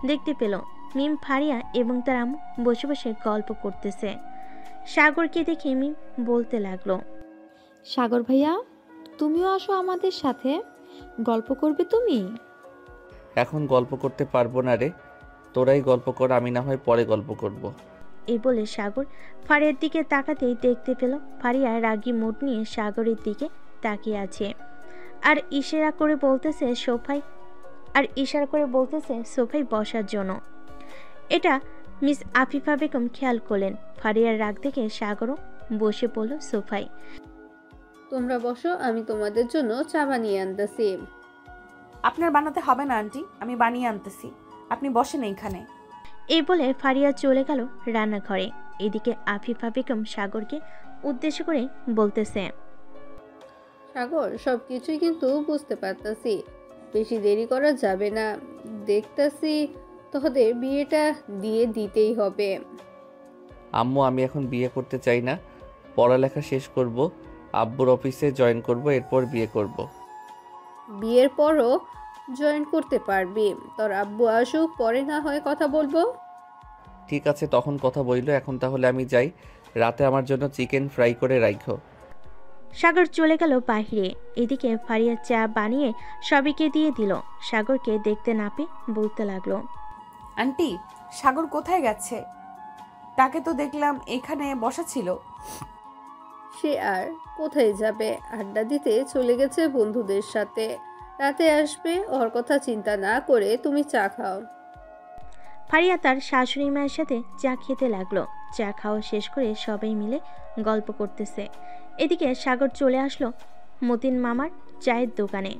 দেখতে পেল মিম ফারিয়া এবং তার আম্মু বসে বসে গল্প করতেছে। সাগরকে দেখে মিম বলতে লাগলো, সাগর ভাইয়া, তুমিও আসো আমাদের সাথে, গল্প করবে তুমি? এখন গল্প করতে পারবো না রে, তোরাই গল্প কর, আমি না হয় পরে গল্প করব। এই বলে সাগর ফারিয়ার দিকে তাকাতেই দেখতে পেল ফারিয়া রাগী মুড নিয়ে সাগরের দিকে তাকিয়ে আছে আর ইশারা করে বলতেছে সোফায় বসার জন্য। এটা মিস আফিফা বেগম খেয়াল করলেন। ফারিয়ার রাগ দেখে সাগরও বসে পড়ল সোফায়। তোমরা বসো, আমি তোমাদের জন্য চা বানিয়ে আনতেছি। আপনার বানাতে হবে না আন্টি, আমি বানিয়ে আনতেছি, আপনি বসেন এইখানে। এই বলে ফারিয়া চলে গেল রান্নাঘরে। এদিকে আফিফা বেগম সাগরকে উদ্দেশ্য করে বলতেছে, সাগর, সবকিছুই কিন্তু বুঝতে পারতাছি, বেশি দেরি করা যাবে না। দেখতাছি তোদের বিয়েটা দিতেই হবে। আম্মু, আমি এখন বিয়ে করতে চাই না, পড়ালেখা শেষ করব, আব্বুর অফিসে জয়েন করব, এরপর বিয়ে করব। বিয়ের পরও জয়েন করতে পারবি, তোর আব্বু আসুক, পরে না হয় কথা বলবো। ঠিক আছে, তখন কথা বইলো। এখন তাহলে আমি যাই, রাতে আমার জন্য চিকেন ফ্রাই করে রাখো। সাগর চলে গেল বাহিরে। এদিকে ফারিয়া চা বানিয়ে সবাইকে দিয়ে দিল। সাগরকে দেখতে না পেয়ে বলতে লাগলো, আন্টি, সাগর কোথায় গেছে? তাকে তো দেখলাম এখানে বসা ছিল। সে আর কোথায় যাবে, আড্ডা দিতে চলে গেছে বন্ধুদের সাথে, রাতে আসবে, ওর কথা চিন্তা না করে তুমি চা খাও। ফারিয়া তার শাশুড়ি মায়ের সাথে চা খেতে লাগলো। চা খাওয়া শেষ করে সবাই মিলে গল্প করতেছে। এদিকে সাগর চলে আসলো মতিন মামার চায়ের দোকানে।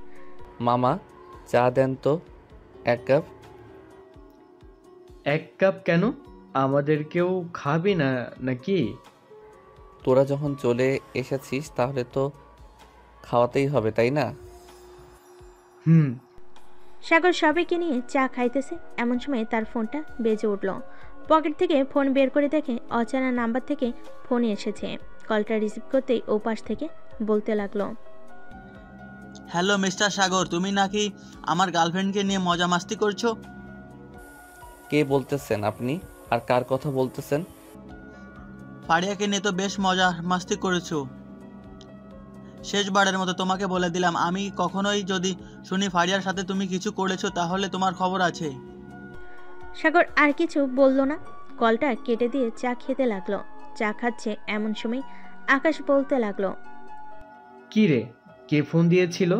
মামা, চা দেন তো 1 কাপ। 1 কাপ কেন? আমাদের কেউ খাবি না নাকি? তোরা যখন চলে এসেছিস তাহলে তো খাওয়াতেই হবে, তাই না? সাগর সবাইকে নিয়ে চা খাইতেছে। এমন সময় তার ফোনটা বেজে উঠল। পকেট থেকে ফোন বের করে দেখে অচেনা নাম্বার থেকে ফোন এসেছে। কলটা রিসিভ করতেই ওপাশ থেকে বলতে লাগলো, হ্যালো মিস্টার সাগর, তুমি নাকি আমার গার্লফ্রেন্ডকে নিয়ে মজা মাস্তি করছো? কে বলতেছেন আপনি, আর কার কথা বলতেছেন? ফারিয়াকে নিয়ে তো বেশ মজা মাস্তি করেছো। শেষবারের মতো তোমাকে বলে দিলাম, আমি কখনোই যদি শুনি ফারিয়ার সাথে তুমি কিছু করেছো তাহলে তোমার খবর আছে। সাগর আর কিছু বলল না, কলটা কেটে দিয়ে চা খেতে লাগলো। চা খাচ্ছে এমন সময় আকাশ বলতে লাগলো, কি রে, কে ফোন দিয়েছিল?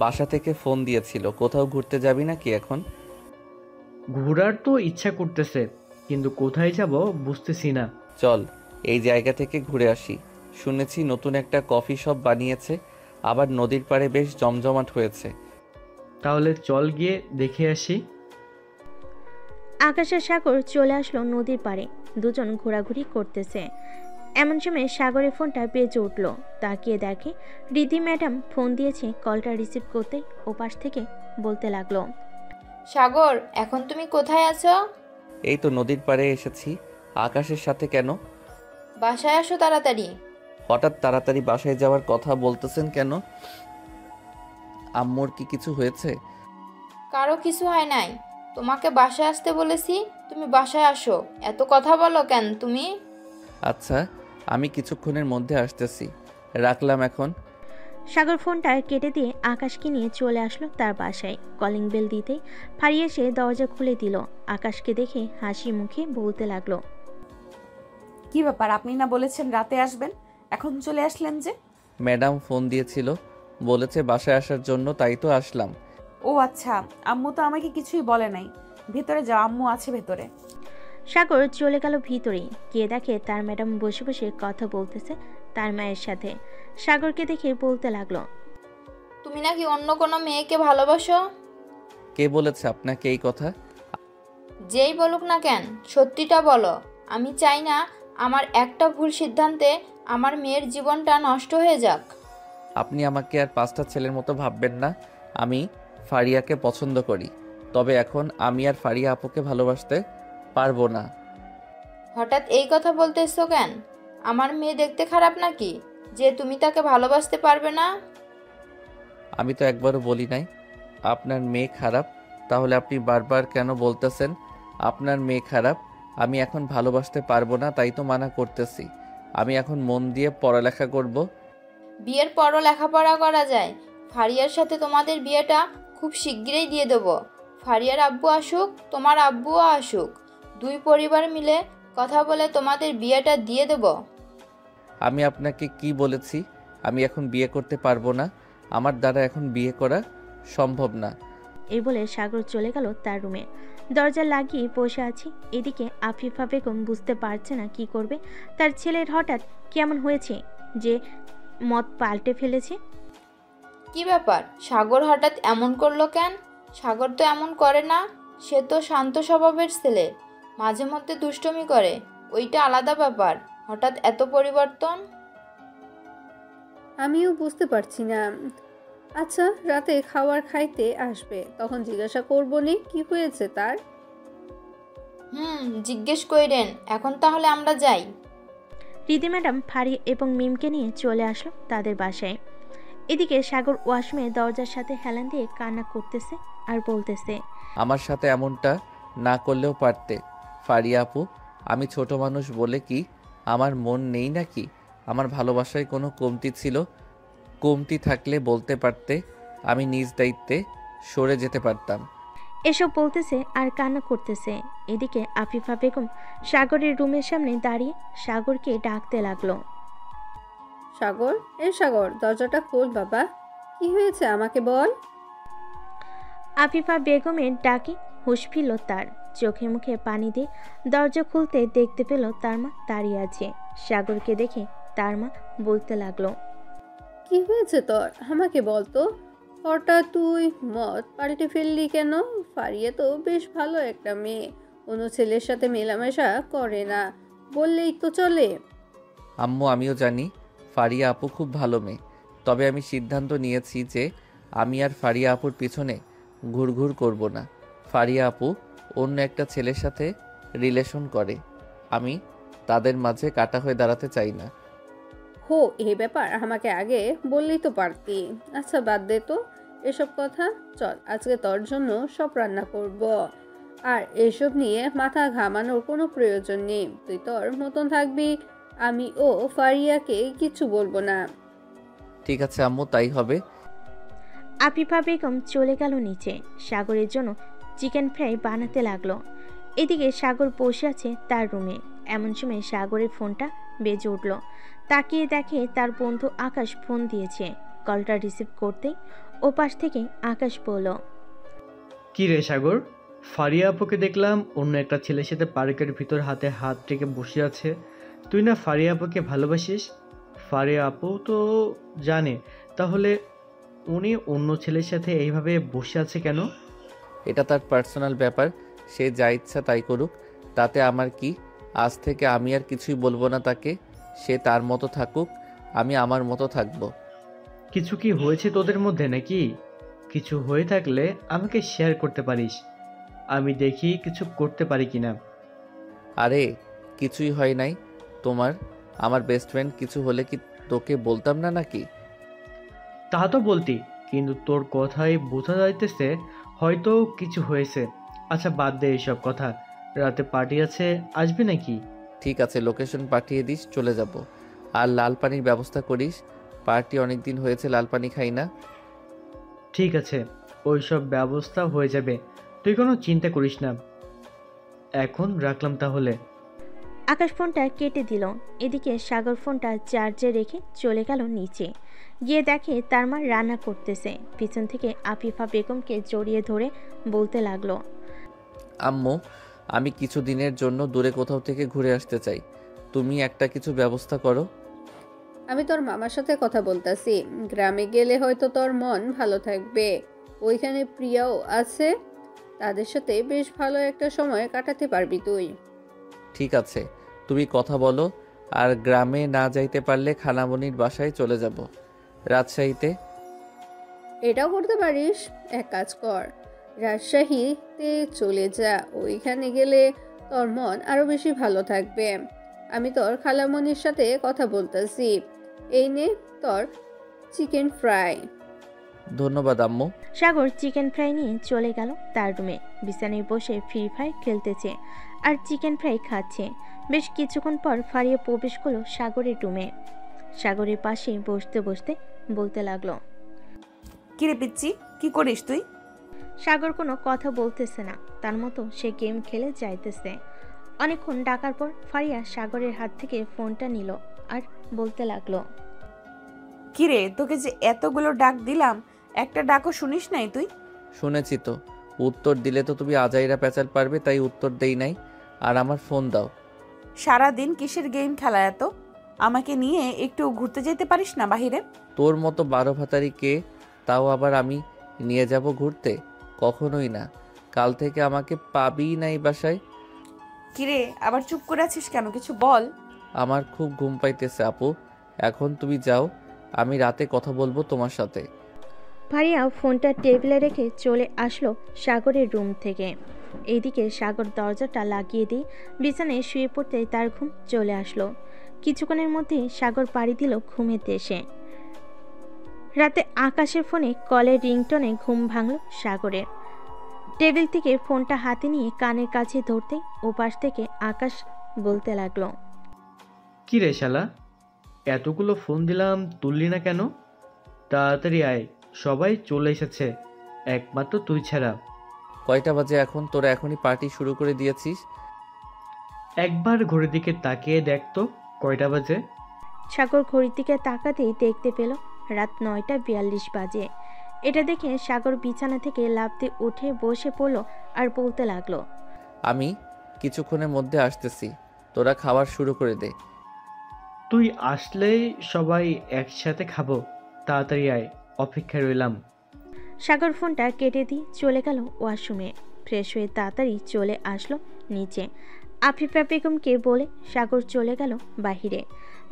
বাসা থেকে ফোন দিয়েছিল। কোথাও ঘুরতে যাবি নাকি এখন? ঘোরার তো ইচ্ছা করতেছে, কিন্তু কোথায় যাব বুঝতেছি না। চল এই জায়গা থেকে ঘুরে আসি। শুনেছি নতুন একটা কফি শপ বানিয়েছে, আবার নদীর পাড়ে বেশ জমজমাট হয়েছে। তাহলে চল গিয়ে দেখে আসি। আকাশ আর সাগর চলে আসলো নদীর পাড়ে। দুজন ঘোরাঘুরি করতেছে। এমন সময় সাগরের ফোনটা বেজে উঠল। তাকিয়ে দেখে রিদি ম্যাডাম ফোন দিয়েছে। কলটা রিসিভ করতে ওপাশ থেকে বলতে লাগলো, সাগর, এখন তুমি কোথায় আছো? এই তো নদীর পাড়ে এসেছি। আকাশের সাথে কেন? বাসায় আসো তাড়াতাড়ি। হঠাৎ তাড়াতাড়ি বাসায় যাওয়ার কথা বলতেছেন কেন? আম্মুর কি কিছু হয়েছে? কারো কিছু হয় নাই, তোমাকে বাসায় আসতে বলেছি, তুমি বাসায় আসো। এত কথা বলো কেন তুমি? আচ্ছা, আমি কিছুক্ষণের মধ্যে আসতেছি, রাখলাম এখন। সাগর ফোনটা কেটে দিয়ে আকাশকে নিয়ে চলে আসলো তার বাসায়। কলিং বেল দিতেই ফারিয়া এসে দরজা খুলে দিল। আকাশকে দেখে হাসি মুখে বলতে লাগলো, কি ব্যাপার, আপনি না বলেছেন রাতে আসবেন, এখন চলে আসলেন যে? ম্যাডাম ফোন দিয়েছিল, বলেছে বাসায় আসার জন্য, তাই তো আসলাম। ও আচ্ছা, আম্মু তো আমাকে কিছুই বলে নাই। ভেতরে যাও, আম্মু আছে ভেতরে। সাগর চলে গেল ভিতরে। গিয়ে দেখে তার ম্যাডাম বসে বসে কথা বলতেছে তার মায়ের সাথে। সাগরকে দেখে বলতে লাগলো, তুমি নাকি অন্য কোনো মেয়েকে ভালোবাসো? কে বলেছে আপনাকে এই কথা? যেই বলুক না কেন, সত্যিটা বলো। আমি চাই না আমার একটা ভুল সিদ্ধান্তে আমার মেয়ের জীবনটা নষ্ট হয়ে যাক। আপনি আমাকে আর 5টা ছেলের মতো ভাববেন না। আমি ফারিয়াকে পছন্দ করি, তবে এখন আমি আর ফারিয়া আপুকে ভালোবাসতে পারবো না। হঠাৎ এই কথা বলতেছো কেন? আমার মেয়ে দেখতে খারাপ নাকি যে তুমি তাকে ভালোবাসতে পারবে না? আমি তো একবারও বলি নাই আপনার মেয়ে খারাপ। তাহলে আপনি বারবার কেন বলতেছেন আপনার মেয়ে খারাপ? আমি এখন ভালোবাসতে পারবো না, তাই তো মানা করতেছি। আমি এখন মন দিয়ে পড়ালেখা করব। বিয়ের পরও লেখাপড়া করা যায়। ফারিয়ার সাথে তোমাদের বিয়েটা খুব শিগগিরই দিয়ে দেবো। ফারিয়ার আব্বু আসুক, তোমার আব্বুও আসুক, দুই পরিবার মিলে কথা বলে তোমাদের বিয়েটা দিয়ে দেব। আমি আপনাকে কি বলেছি? আমি এখন বিয়ে করতে পারবো না। আমার দ্বারা এখন বিয়ে করা সম্ভব না। এই বলে সাগর চলে গেল তার রুমে। দরজা লাগিয়ে বসে আছে। এদিকে আফিফা বেগম বুঝতে পারছে না কি করবে। তার ছেলের হঠাৎ কেমন হয়েছে যে মত পাল্টে ফেলেছে। কি ব্যাপার, সাগর হঠাৎ এমন করলো কেন? সাগর তো এমন করে না, সে তো শান্ত স্বভাবের ছেলে, মাঝে মধ্যে দুষ্টুমি করে, ওইটা আলাদা ব্যাপার। হঠাৎ এত পরিবর্তন? আমিও বুঝতে পারছি না। আচ্ছা, রাতে খাবার খাইতে আসবে, তখন জিজ্ঞাসা করবো নি কি হয়েছে তার। জিজ্ঞেস কইরেন। এখন তাহলে আমরা যাই। রিদি ম্যাডাম ফারি এবং মিমকে নিয়ে চলে আসলো তাদের বাসায়। এদিকে সাগর ওয়াশরুমে দরজার সাথে হেলান দিয়ে কান্না করতেছে আর বলতেছে, আমার সাথে এমনটা না করলেও পারতে ফারিয়া আপু। আমি ছোট মানুষ বলে কি আমার মন নেই নাকি? আমার ভালোবাসায় কোনো কমতি ছিল? কমতি থাকলে বলতে পারতে, আমি নিজ দায়িত্বে সরে যেতে পারতাম। এসব বলতেছে আর কান্না করতেছে। এদিকে আফিফা বেগম সাগরের রুমের সামনে দাঁড়িয়ে সাগরকে ডাকতে লাগলো, সাগর, সাগর, দরজাটা খোল বাবা, কি হয়েছে আমাকে বল। আফিফা বেগমের ডাকে হুঁশ ফিরল তার। চোখে মুখে পানি দিয়ে দরজা খুলতে দেখতে পেল তার মা দাঁড়িয়ে আছে। সাগরকে দেখে তার মা বলতে লাগলো, কি হয়েছে তোর, আমাকে বল তো। হঠাৎ তুই মত পাল্টে ফেললি কেন? ফারিয়া তো বেশ ভালো একটা মেয়ে, অন্য ছেলের সাথে মেলামেশা করে না, বললেই তো চলে। আম্মু, আমিও জানি ফারিয়া আপু খুব ভালো মেয়ে, তবে আমি সিদ্ধান্ত নিয়েছি যে আমি আর ফারিয়া আপুর পিছনে ঘুরঘুর করব না। ফারিয়া আপু অন্য একটা ছেলের সাথে রিলেশন করে, আমি তাদের মাঝে কাটা হয়ে দাঁড়াতে চাই না। হো, এই ব্যাপার আমাকে আগে বললেই তো পারতি। আচ্ছা, বাদ দে তো এসব কথা, চল আজকে তোর জন্য সব রান্না করব, আর এসব নিয়ে মাথা ঘামানোর কোনো প্রয়োজন নেই। তুই তোর মতন থাকবি, আমি ও ফারিয়াকে কিছু বলবো না। ঠিক আছে আম্মু, তাই হবে। আফিফা বেগম চলে গেল নিচে। সাগরের জন্য চিকেন ফ্রাই বানাতে লাগলো। এদিকে সাগর বসে আছে তার রুমে। এমন সময় সাগরের ফোনটা বেজে উঠল। তাকিয়ে দেখে তার বন্ধু আকাশ ফোন দিয়েছে। কলটা রিসিভ করতেই ওপাশ থেকে আকাশ বলল, কি রে সাগর, ফারিয়া আপুকে দেখলাম অন্য একটা ছেলের সাথে পার্কের ভিতর হাতে হাত রেখে বসে আছে। তুই না ফারিয়া আপুকে ভালোবাসিস? ফারিয়া আপু তো জানে, তাহলে উনি অন্য ছেলের সাথে এইভাবে বসে আছে কেন? এটা তার পার্সোনাল ব্যাপার, সে যা ইচ্ছা তাই করুক, তাতে আমার কি। আজ থেকে আমি আর কিছুই বলবো না তাকে, সে তার মতো থাকুক, আমি আমার মতো থাকবো। কিছু কি হয়েছে তোদের মধ্যে নাকি? কিছু হয়ে থাকলে আমাকে শেয়ার করতে পারিস, আমি দেখি কিছু করতে পারি কিনা। আরে কিছুই হয় নাই তোমার, আমার বেস্ট ফ্রেন্ড, কিছু হলে কি তোকে বলতাম না নাকি? তা তো বলতি, কিন্তু তোর কথাই বোঝা যাইতেছে হয়তো কিছু হয়েছে। আচ্ছা বাদ দে এইসব কথা, রাতে পার্টি আছে, আসবি নাকি? ঠিক আছে, লোকেশন পাঠিয়ে দিস, চলে যাব। আর লাল পানির ব্যবস্থা করিস, পার্টি অনেক দিন হয়েছে লাল পানি খাই না। ঠিক আছে, ওইসব ব্যবস্থা হয়ে যাবে, তুই কোনো চিন্তা করিস না। এখন রাখলাম তাহলে। আকাশ ফোনটা কেটে দিল। এদিকে সাগর ফোনটা চার্জে রেখে চলে গেল নিচে। গিয়ে দেখে তার মা রান্না করতেছে। পিছন থেকে আফিফা বেগমকে জড়িয়ে ধরে বলতে লাগলো, আম্মু, আমি কিছু দিনের জন্য দূরে কোথাও থেকে ঘুরে আসতে চাই, তুমি একটা কিছু ব্যবস্থা করো। আমি তোর মামার সাথে কথা বলতাছি, গ্রামে গেলে হয়তো তোর মন ভালো থাকবে। ওইখানে প্রিয়াও আছে, তাদের সাথে বেশ ভালো একটা সময় কাটাতে পারবি তুই। ঠিক আছে, তুমি কথা বলো। আর গ্রামে না যাইতে পারলে খালামণির বাসায় চলে যাব, রাজশাহীতে। এটাও করতে পারিস, এক কাজ কর, রাজশাহীতে চলে যা। ওইখানে গেলে তোর মন আরো বেশি ভালো থাকবে। আমি তোর খালামণির সাথে কথা বলতেছি, এই নে তোর চিকেন ফ্রাই। ধন্যবাদ আম্মু। সাগর চিকেন ফ্রাই নিয়ে চলে গেল তার রুমে। বিছানায় বসে ফ্রি ফায়ার খেলতেছে আর চিকেন ফ্রাই খাচ্ছে। বেশ কিছুক্ষণ পর ফারিয়া প্রবেশ করলো সাগরের রুমে। সাগরের পাশে বসতে বসতে বলতে লাগলো, কিরে পিচ্ছি, কি করিস তুই? সাগর কোনো কথা বলতেছে না, তার মতো সে গেম খেলে যাইতেছে। অনেকক্ষণ ডাকার পর ফারিয়া সাগরের হাত থেকে ফোনটা নিল আর বলতে লাগলো, কিরে, তোকে যে এতগুলো ডাক দিলাম, একটা ডাকও শুনিস নাই তুই? শুনেছি তো, উত্তর দিলে তো তুমি আজাইরা পেঁচাল পারবে, তাই উত্তর দেই নাই। আর আমার ফোন দাও। সারাদিন কিসের গেম খেলা এত? আমাকে নিয়ে একটু ঘুরতে যেতে পারিস না বাহিরে? তোর মতো 12 ভাতারি কে, তাও আবার আমি নিয়ে যাব ঘুরতে? কখনোই না। কাল থেকে আমাকে পাবিই নাই বাসায়। কিরে, আবার চুপ করে আছিস কেন? কিছু বল। আমার খুব ঘুম পাইতেছে আপু, এখন তুমি যাও, আমি রাতে কথা বলবো তোমার সাথে। ফারিয়া ফোনটা টেবিলে রেখে চলে আসলো সাগরের রুম থেকে। এইদিকে সাগর দরজাটা লাগিয়ে দিয়ে বিছানায় শুয়ে পড়তে তার ঘুম চলে আসলো। কিছুক্ষণের মধ্যে সাগর পাড়ি দিল ঘুমের দেশে। রাতে আকাশের ফোনে কলের রিংটনে ঘুম ভাঙল সাগরের। টেবিল থেকে ফোনটা হাতে নিয়ে কানের কাছে ধরতেই ওপাশ থেকে আকাশ বলতে লাগলো, কি রে শালা, এতগুলো ফোন দিলাম তুললি না কেন? তাড়াতাড়ি আয়, সবাই চলে এসেছে, একমাত্র তুই ছাড়া। কয়টা বাজে এখন? তোরা এখনই পার্টি শুরু করে দিয়েছিস? একবার ঘড়ির দিকে তাকিয়ে দেখ তো কয়টা বাজে। সাগর ঘড়ির দিকে তাকাতেই দেখতে পেল রাত 9:42 বাজে। এটা দেখে সাগর বিছানা থেকে লাফ দিয়ে উঠে বসে পড়ল আর বলতে লাগলো, আমি কিছুক্ষণের মধ্যে আসতেছি, তোরা খাবার শুরু করে দে। তুই আসলেই সবাই একসাথে খাবো, তাড়াতাড়ি আয়, অপেক্ষায় রইলাম। সাগর ফোনটা কেটে দিয়ে চলে গেল ওয়াশরুমে। ফ্রেশ হয়ে তাড়াতাড়ি চলে আসলো নিচে। আফিফা বেগমকে বলে সাগর চলে গেল বাহিরে।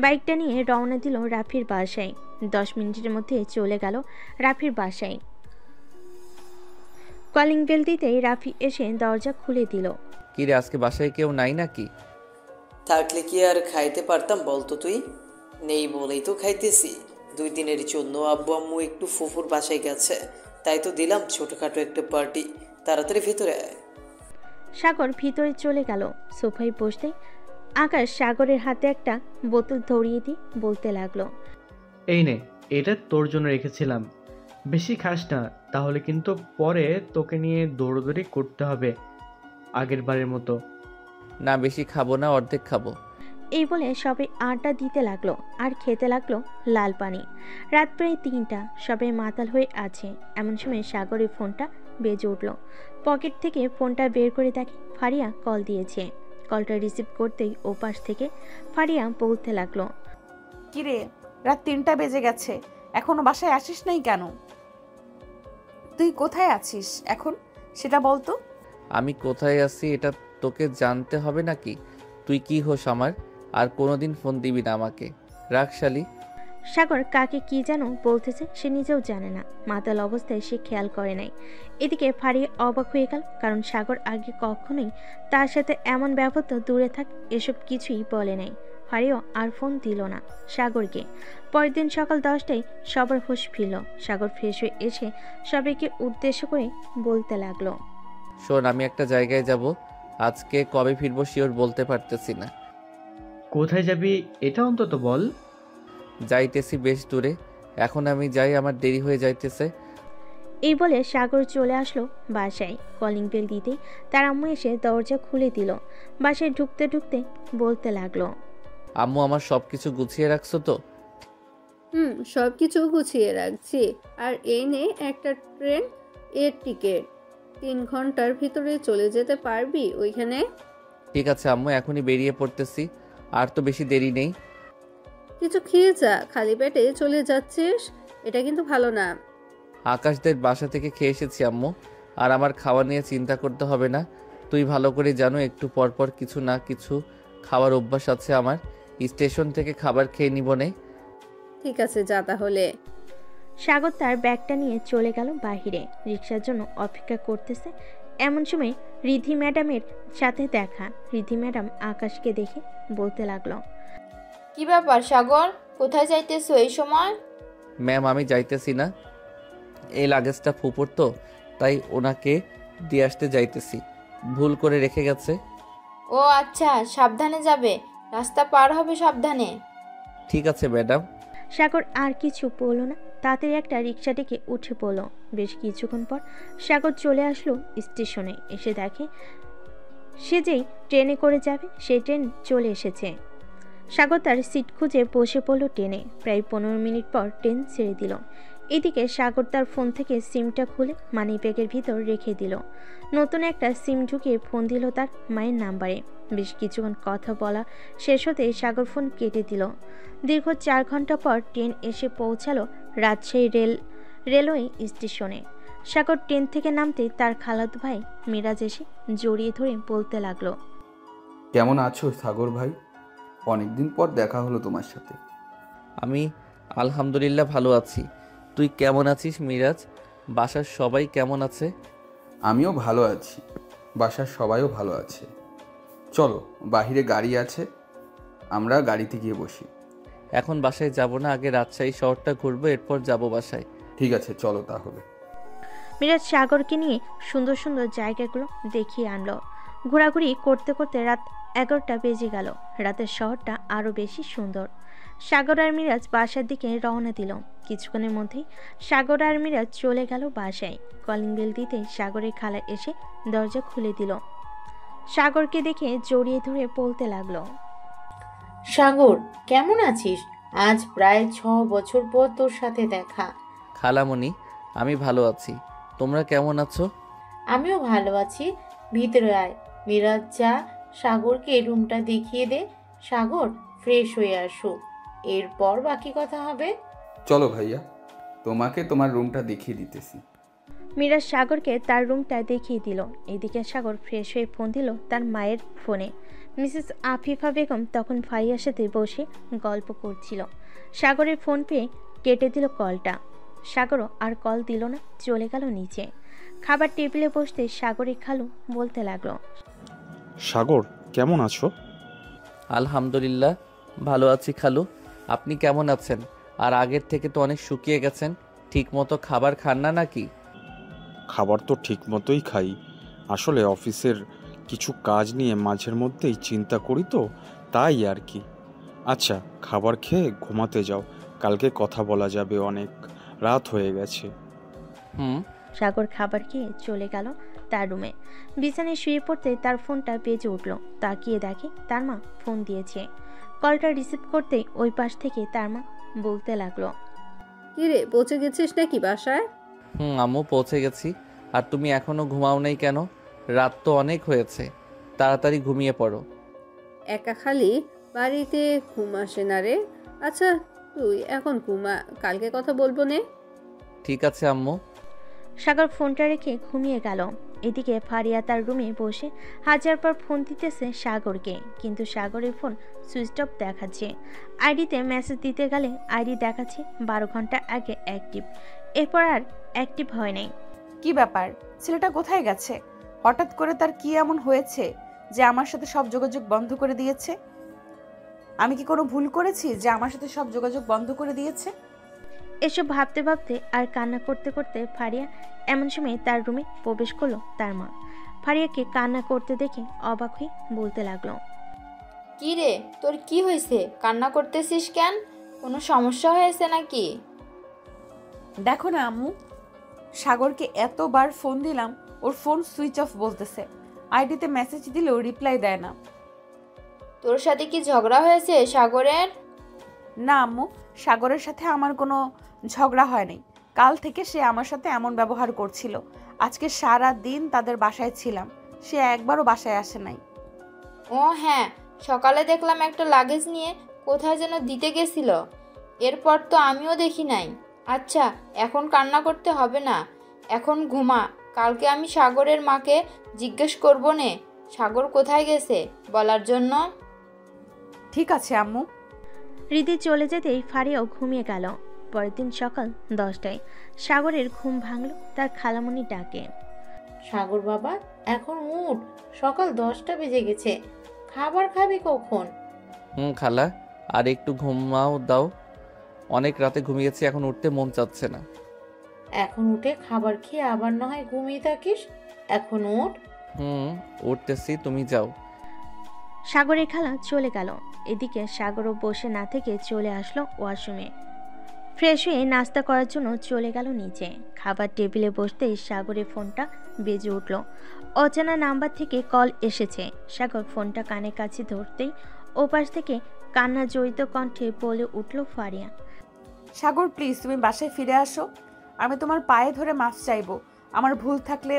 বাইকটা নিয়ে রওনা দিল রাফির বাসায়। 10 মিনিটের মধ্যে চলে গেল রাফির বাসায়। কলিং বেল দিতেই রাফি এসে দরজা খুলে দিল। কি রে, আজকে বাসায় কেউ নাই নাকি? থাকলে কি আর খাইতে পারতাম বলতো তুই? নেই বলেই তো খাইতেছি। 2 দিনের জন্য আব্বু আম্মু একটু ফুফুর বাসায় গেছে, তাই তো দিলাম ছোটখাটো একটা পার্টি। তাড়াতাড়ি ভিতরে আয়। সাগর ভিতরে চলে গেল। সোফায় বসতেই আকাশ সাগরের হাতে একটা বোতল ধরিয়ে দিয়ে বলতে লাগলো, এই নে, এটা তোর জন্য রেখেছিলাম, বেশি খাস না, তাহলে কিন্তু পরে তোকে নিয়ে দৌড়দৌড়ি করতে হবে আগের বারের মতো। না, বেশি খাবো না, অর্ধেক খাবো। এই বলে সবাই আড্ডা দিতে লাগলো আর খেতে লাগলো লাল পানি। রাত প্রায় 3টা, সবাই মাতাল হয়ে আছে। এমন সময় সাগরের ফোনটা বেজে উঠল। পকেট থেকে ফোনটা বের করে দেখে ফারিয়া কল দিয়েছে। কলটা রিসিভ করতেই ওপাশ থেকে ফারিয়া বলতে লাগলো, কিরে, রাত 3টা বেজে গেছে, এখনো বাসায় আসিস নাই কেন? তুই কোথায় আছিস এখন সেটা বলতো। আমি কোথায় আছি এটা তোকে জানতে হবে নাকি? তুই কি হোস আমার? আর কোনোদিন ফোন দিবি না আমাকে। রাখ শালি। সাগর কাকে কি যেন বলতেছে সে নিজেও জানে না, মাতাল অবস্থায় সে খেয়াল করে নাই। এদিকে ফারিয়া অবাক হয়ে গেল, কারণ সাগর আগে কখনোই তার সাথে এমন ব্যবহার, দূরে থাক এসব কিছুই বলে নাই। ফারিয়া আর ফোন দিল না সাগরকে। পরের দিন সকাল 10টায় সবার হুঁশ ফিরল। সাগর ফ্রেশ হয়ে এসে সবাইকে উদ্দেশ্য করে বলতে লাগলো, শোন, আমি একটা জায়গায় যাব, আজকে কবে ফিরবো শিওর বলতে পারতেছি না। কোথায় যাবি এটা অন্তত বল। যাইতেছি বেশ দূরে, এখন আমি যাই, আমার দেরি হয়ে যাইতেছে। এই বলে সাগর চলে আসলো বাসায়। কলিং বেল দিতেই তার আম্মু এসে দরজা খুলে দিল। বাসায় ঢুকতে ঢুকতে বলতে লাগলো, আম্মু আমার সবকিছু গুছিয়ে রাখছো তো? সব কিছু গুছিয়ে রাখছি। আর এই নে একটা ট্রেন এর টিকিট। 3 ঘন্টার ভিতরে চলে যেতে পারবি ওইখানে? ঠিক আছে আম্মু, এখনই বেরিয়ে পড়তেছি, আর তো বেশি দেরি নেই। কিছু খেয়ে যা, খালি পেটে চলে যাচ্ছিস, এটা কিন্তু ভালো না। আকাশদের বাসা থেকে খেয়ে এসেছি আম্মু, আর আমার খাওয়া নিয়ে চিন্তা করতে হবে না। তুই ভালো করে জানো একটু পরপর কিছু না কিছু খাওয়ার অভ্যাস আছে আমার। স্টেশন থেকে খাবার খেয়ে নিব নে। ঠিক আছে, যা তাহলে। সাগর তার ব্যাগটা নিয়ে চলে গেল বাহিরে, রিক্সার জন্য অপেক্ষা করতেছে। এমন সময় রিধি ম্যাডামের সাথে দেখা। রিধি ম্যাডাম আকাশকে দেখে বলতে লাগলো, কি ব্যাপার সাগর, কোথায় যাইতেছো এই সময়? ম্যাম আমি যাইতেছি না, এই লাগেজটা ফুপুর তো, তাই ওনাকে দিয়ে আসতে যাইতেছি, ভুল করে রেখে গেছে। ও আচ্ছা, সাবধানে যাবে, রাস্তা পার হবে সাবধানে। ঠিক আছে ম্যাডাম। সাগর আর কিছু বলল না, তাড়াতাড়ি একটা রিক্সা ডেকে উঠে পড়ল। বেশ কিছুক্ষণ পর সাগর চলে আসলো স্টেশনে। এসে দেখে সে যেই ট্রেনে করে যাবে সেই ট্রেন চলে এসেছে। সাগর তার সিট খুঁজে বসে পড়ল ট্রেনে। প্রায় 15 মিনিট পর ট্রেন ছেড়ে দিল। এদিকে সাগর তার ফোন থেকে সিমটা খুলে মানি ব্যাগের ভিতর রেখে দিল। নতুন একটা সিম ঢুকিয়ে ফোন দিল তার মায়ের নাম্বারে। বেশ কিছুক্ষণ কথা বলা শেষ হতে সাগর ফোন কেটে দিল। দীর্ঘ 4 ঘন্টা পর ট্রেন এসে পৌঁছালো রাজশাহী রেলওয়ে স্টেশনে। সাগর ট্রেন থেকে নামতে তার খালাতো ভাই মিরাজ এসে জড়িয়ে ধরে বলতে লাগলো, কেমন আছো সাগর ভাই? অনেকদিন পর দেখা হলো তোমার সাথে। আমি আলহামদুলিল্লাহ ভালো আছি, তুই কেমন আছিস মিরাজ? বাসার সবাই কেমন আছে? আমিও ভালো আছি, বাসার সবাইও ভালো আছে। চলো, বাহিরে গাড়ি আছে, আমরা গাড়িতে গিয়ে বসি। এখন বাসায় যাব না, আগে রাজশাহী শহরটা ঘুরবো, এরপর যাব বাসায়। ঠিক আছে, চলো তাহলে। মিরাজ সাগরকে নিয়ে সুন্দর সুন্দর জায়গাগুলো দেখিয়ে আনলো। ঘোরাঘুরি করতে করতে রাত 11টা বেজে গেল। রাতের শহরটা আরও বেশি সুন্দর। সাগর আর মিরাজ বাসার দিকে রওনা দিল। কিছুক্ষণের মধ্যেই সাগর আর মিরাজ চলে গেল বাসায়। কলিং বেল দিতে সাগরের খালা এসে দরজা খুলে দিল। সাগরকে দেখে জড়িয়ে ধরে বলতে লাগলো, সাগর কেমন আছিস? আজ প্রায় 6 বছর পর তোর সাথে দেখা। খালামণি আমি ভালো আছি, তোমরা কেমন আছো? আমিও ভালো আছি। ভিতরে আয়। মিরাজ, যা সাগরকে রুমটা দেখিয়ে দে। সাগর ফ্রেশ হয়ে আসুক, এরপর বাকি কথা হবে। চলো ভাইয়া, তোমাকে তোমার রুমটা দেখিয়ে দিতেছি। মিরাজ সাগরকে তার রুমটা দেখিয়ে দিল। এদিকে সাগর ফ্রেশ হয়ে ফোন দিল তার মায়ের ফোনে। মিসেস আফিফা বেগম তখন ফারিয়ার সাথে বসে গল্প করছিল। সাগরের ফোন পেয়ে কেটে দিল কলটা। সাগরও আর কল দিল না, চলে গেল নিচে। খাবার টেবিলে বসতে সাগরের খালু বলতে লাগলো, সাগর কেমন আছো? আলহামদুলিল্লাহ ভালো আছি খালু, আপনি কেমন আছেন? আর আগের থেকে তো অনেক শুকিয়ে গেছেন, ঠিক মতো খাবার খান না নাকি? খাবার তো ঠিক মতোই খাই, আসলে অফিসের কিছু কাজ নিয়ে মাঝের মধ্যেই চিন্তা করি তো, তাই আর কি। আচ্ছা, খাবার খেয়ে ঘুমাতে যাও, কালকে কথা বলা যাবে, অনেক রাত হয়ে গেছে। সাগর খাবার খেয়ে চলে গেল তার রুমে। বিছানায় শুয়ে পড়তে তার ফোনটা বেজে উঠল। তাকিয়ে দেখে তার মা ফোন দিয়েছে। কলটা রিসিভ করতেই ওই পাশ থেকে তার মা বলতে লাগলো, কিরে, পৌঁছে গেছিস নাকি বাসায়? আম্মু পৌঁছে গেছি। আর তুমি এখনো ঘুমাও নাই কেন? রাত তো অনেক হয়েছে, তাড়াতাড়ি ঘুমিয়ে পড়ো। একা খালি বাড়িতে ঘুম আসে না রে। আচ্ছা, তুই এখন ঘুমা, কালকে কথা বলবো নে। ঠিক আছে আম্মু। সাগর ফোনটা রেখে ঘুমিয়ে গেল। এদিকে ফারিয়া তার রুমে বসে হাজার পর ফোন দিতেছে সাগরকে, কিন্তু সাগরের ফোন সুইচ অফ দেখাচ্ছে। আইডিতে মেসেজ দিতে গেলে আইডি দেখাচ্ছে 12 ঘন্টা আগে অ্যাক্টিভ, এরপর আর অ্যাক্টিভ হয় নাই। কি ব্যাপার, ছেলেটা কোথায় গেছে? হঠাৎ করে তার কি এমন হয়েছে যে আমার সাথে সব যোগাযোগ বন্ধ করে দিয়েছে? আমি কি কোনো ভুল করেছি যে আমার সাথে সব যোগাযোগ বন্ধ করে দিয়েছে? এসব ভাবতে ভাবতে আর কান্না করতে করতে ফারিয়া এমন সময় তার রুমে প্রবেশ করলো তার মা। ফারিয়াকে কান্না করতে দেখে অবাক হয়ে বলতে লাগলো, কি রে, তোর কি হয়েছে? কান্না করতেছিস কেন? কোনো সমস্যা হয়েছে নাকি? দেখো না আম্মু, সাগরকে এতবার ফোন দিলাম, ওর ফোন সুইচ অফ বলতেছে। আইডিতে মেসেজ দিলেও রিপ্লাই দেয় না। তোর সাথে কি ঝগড়া হয়েছে সাগরের? না আম্মু, সাগরের সাথে আমার কোনো ঝগড়া হয়নি। কাল থেকে সে আমার সাথে এমন ব্যবহার করছিল। আজকে সারা দিন তাদের বাসায় ছিলাম, সে একবারও বাসায় আসে নাই। ও হ্যাঁ, সকালে দেখলাম একটা লাগেজ নিয়ে কোথায় যেন দিতে গেছিল, এরপর তো আমিও দেখি নাই। আচ্ছা, এখন কান্না করতে হবে না, এখন ঘুমা। কালকে আমি সাগরের মাকে জিজ্ঞেস করবো নে সাগর কোথায় গেছে বলার জন্য। ঠিক আছে আম্মু। হৃদি চলে যেতেই ফারিয়াও ঘুমিয়ে গেল। পরের দিন সকাল 10টায় সাগরের ঘুম ভাঙল তার খালামণি ডাকে। সাগর বাবা, এখন উঠ, সকাল 10টা বেজে গেছে, খাবার খাবি কখন? খালা, আর একটু ঘুমাও দাও। অনেক রাতে ঘুমিয়েছি, এখন উঠতে মন চাচ্ছে না। এখন উঠে খাবার খেয়ে আবার না হয় ঘুমিয়ে থাকিস, এখন উঠ। উঠতেছি, তুমি যাও। সাগরের খালা চলে গেল। এদিকে সাগরও বসে না থেকে চলে আসলো ওয়াশরুমে। ফ্রেশ হয়ে নাস্তা করার জন্য চলে গেল নিচে। খাবার টেবিলে বসতেই সাগরের ফোনটা বেজে উঠল। অজানা নাম্বার থেকে কল এসেছে। সাগর ফোনটা কানের কাছে ধরতেই ওপাশ থেকে কান্না জড়িত কণ্ঠে বলে উঠল ফারিয়া, সাগর প্লিজ তুমি বাসায় ফিরে আসো। আমি তোমার পায়ে ধরে মাফ চাইবো, আমার ভুল থাকলে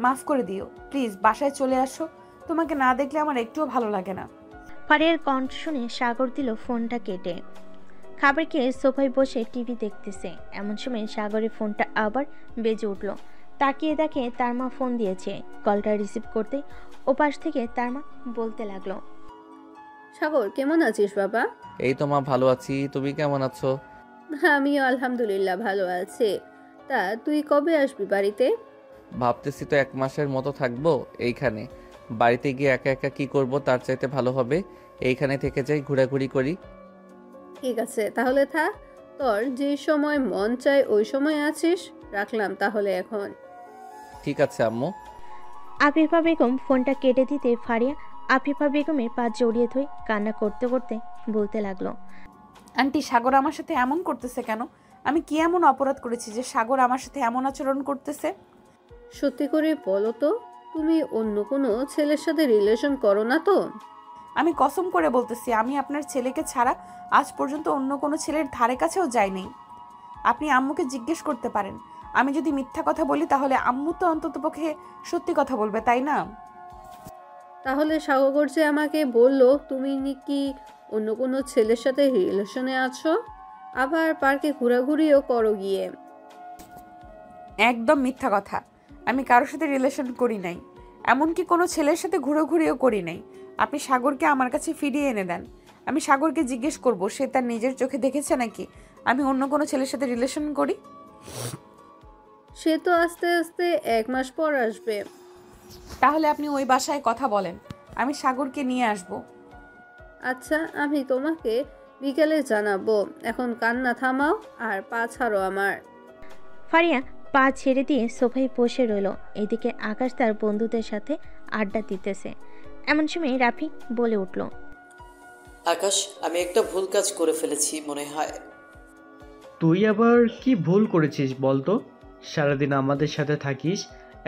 মাফ করে দিও। প্লিজ বাসায় চলে আসো, তোমাকে না দেখলে আমার একটুও ভালো লাগে না। ফারিয়ার কণ্ঠ শুনে সাগর দিল ফোনটা কেটে। খাবার খেয়ে সোফায় বসে টিভি দেখতেছে। এমন সময় সাগরের ফোনটা আবার বেজে উঠল। তাকিয়ে দেখে তার মা ফোন দিয়েছে। কলটা রিসিভ করতে ওপাশ থেকে তার মা বলতে লাগলো, সাগর কেমন আছিস বাবা? এই তো মা, ভালো আছি, তুমি কেমন আছো? আমিও আলহামদুলিল্লাহ ভালো আছি। তা তুই কবে আসবি বাড়িতে? ভাবতেছি তো 1 মাসের মতো থাকবো এইখানে। বাড়িতে গিয়ে একা একা কি করব, তার চাইতে ভালো হবে এইখানে থেকে যাই, ঘোরাঘুরি করি। ঠিক আছে, তাহলে থাক। তোর যে সময় মন চায় ওই সময় আছিস। রাখলাম তাহলে এখন। ঠিক আছে আম্মু। আফিফা বেগম ফোনটা কেটে দিতে ফারিয়া আফিফা বেগমের পা জড়িয়ে ধরে কান্না করতে করতে বলতে লাগলো, আন্টি, সাগর আমার সাথে এমন করতেছে কেন? আমি কি এমন অপরাধ করেছি যে সাগর আমার সাথে এমন আচরণ করতেছে? সত্যি করে বলো তো, তুমি অন্য কোনো ছেলের সাথে রিলেশন করো না তো? আমি কসম করে বলতেছি, আমি আপনার ছেলেকে ছাড়া আজ পর্যন্ত অন্য কোনো ছেলের ধারে কাছেও যাইনি। আপনি আম্মুকে জিজ্ঞেস করতে পারেন। আমি যদি মিথ্যা কথা বলি তাহলে আম্মু তো অন্ততপক্ষে সত্যি কথা বলবে, তাই না? তাহলে সাগর যে আমাকে বললো তুমি নাকি অন্য কোনো ছেলের সাথে রিলেশনে আছো, আবার পার্কে ঘোরাঘুরিও করো গিয়ে। একদম মিথ্যা কথা। আমি কারোর সাথে রিলেশন করি নাই, এমনকি কোনো ছেলের সাথে ঘোরাঘুরিও করি নাই। আপনি সাগরকে আমার কাছে ফিরিয়ে এনে দেন। আমি সাগরকে জিজ্ঞেস করব সে তার নিজের চোখে দেখেছে নাকি আমি অন্য কোনো ছেলের সাথে রিলেশন করি। সে তো আস্তে আস্তে 1 মাস পর আসবে। তাহলে আপনি ওই বাসায় কথা বলেন, আমি সাগরকে নিয়ে আসব। আচ্ছা, আমি তোমাকে বিকেলে জানাবো। এখন কান্না থামাও আর পা ছাড়ো আমার। ফারিয়া পা ছেড়ে দিয়ে সোফায় বসে রইল। এদিকে আকাশ তার বন্ধুদের সাথে আড্ডা দিতেছে। এমন সময় রাফি বলে উঠল, আকাশ, আমি একটা ভুল কাজ করে ফেলেছি মনে হয়। তুই আবার কি ভুল করেছিস বলতো? সারাদিন আমাদের সাথে থাকিস,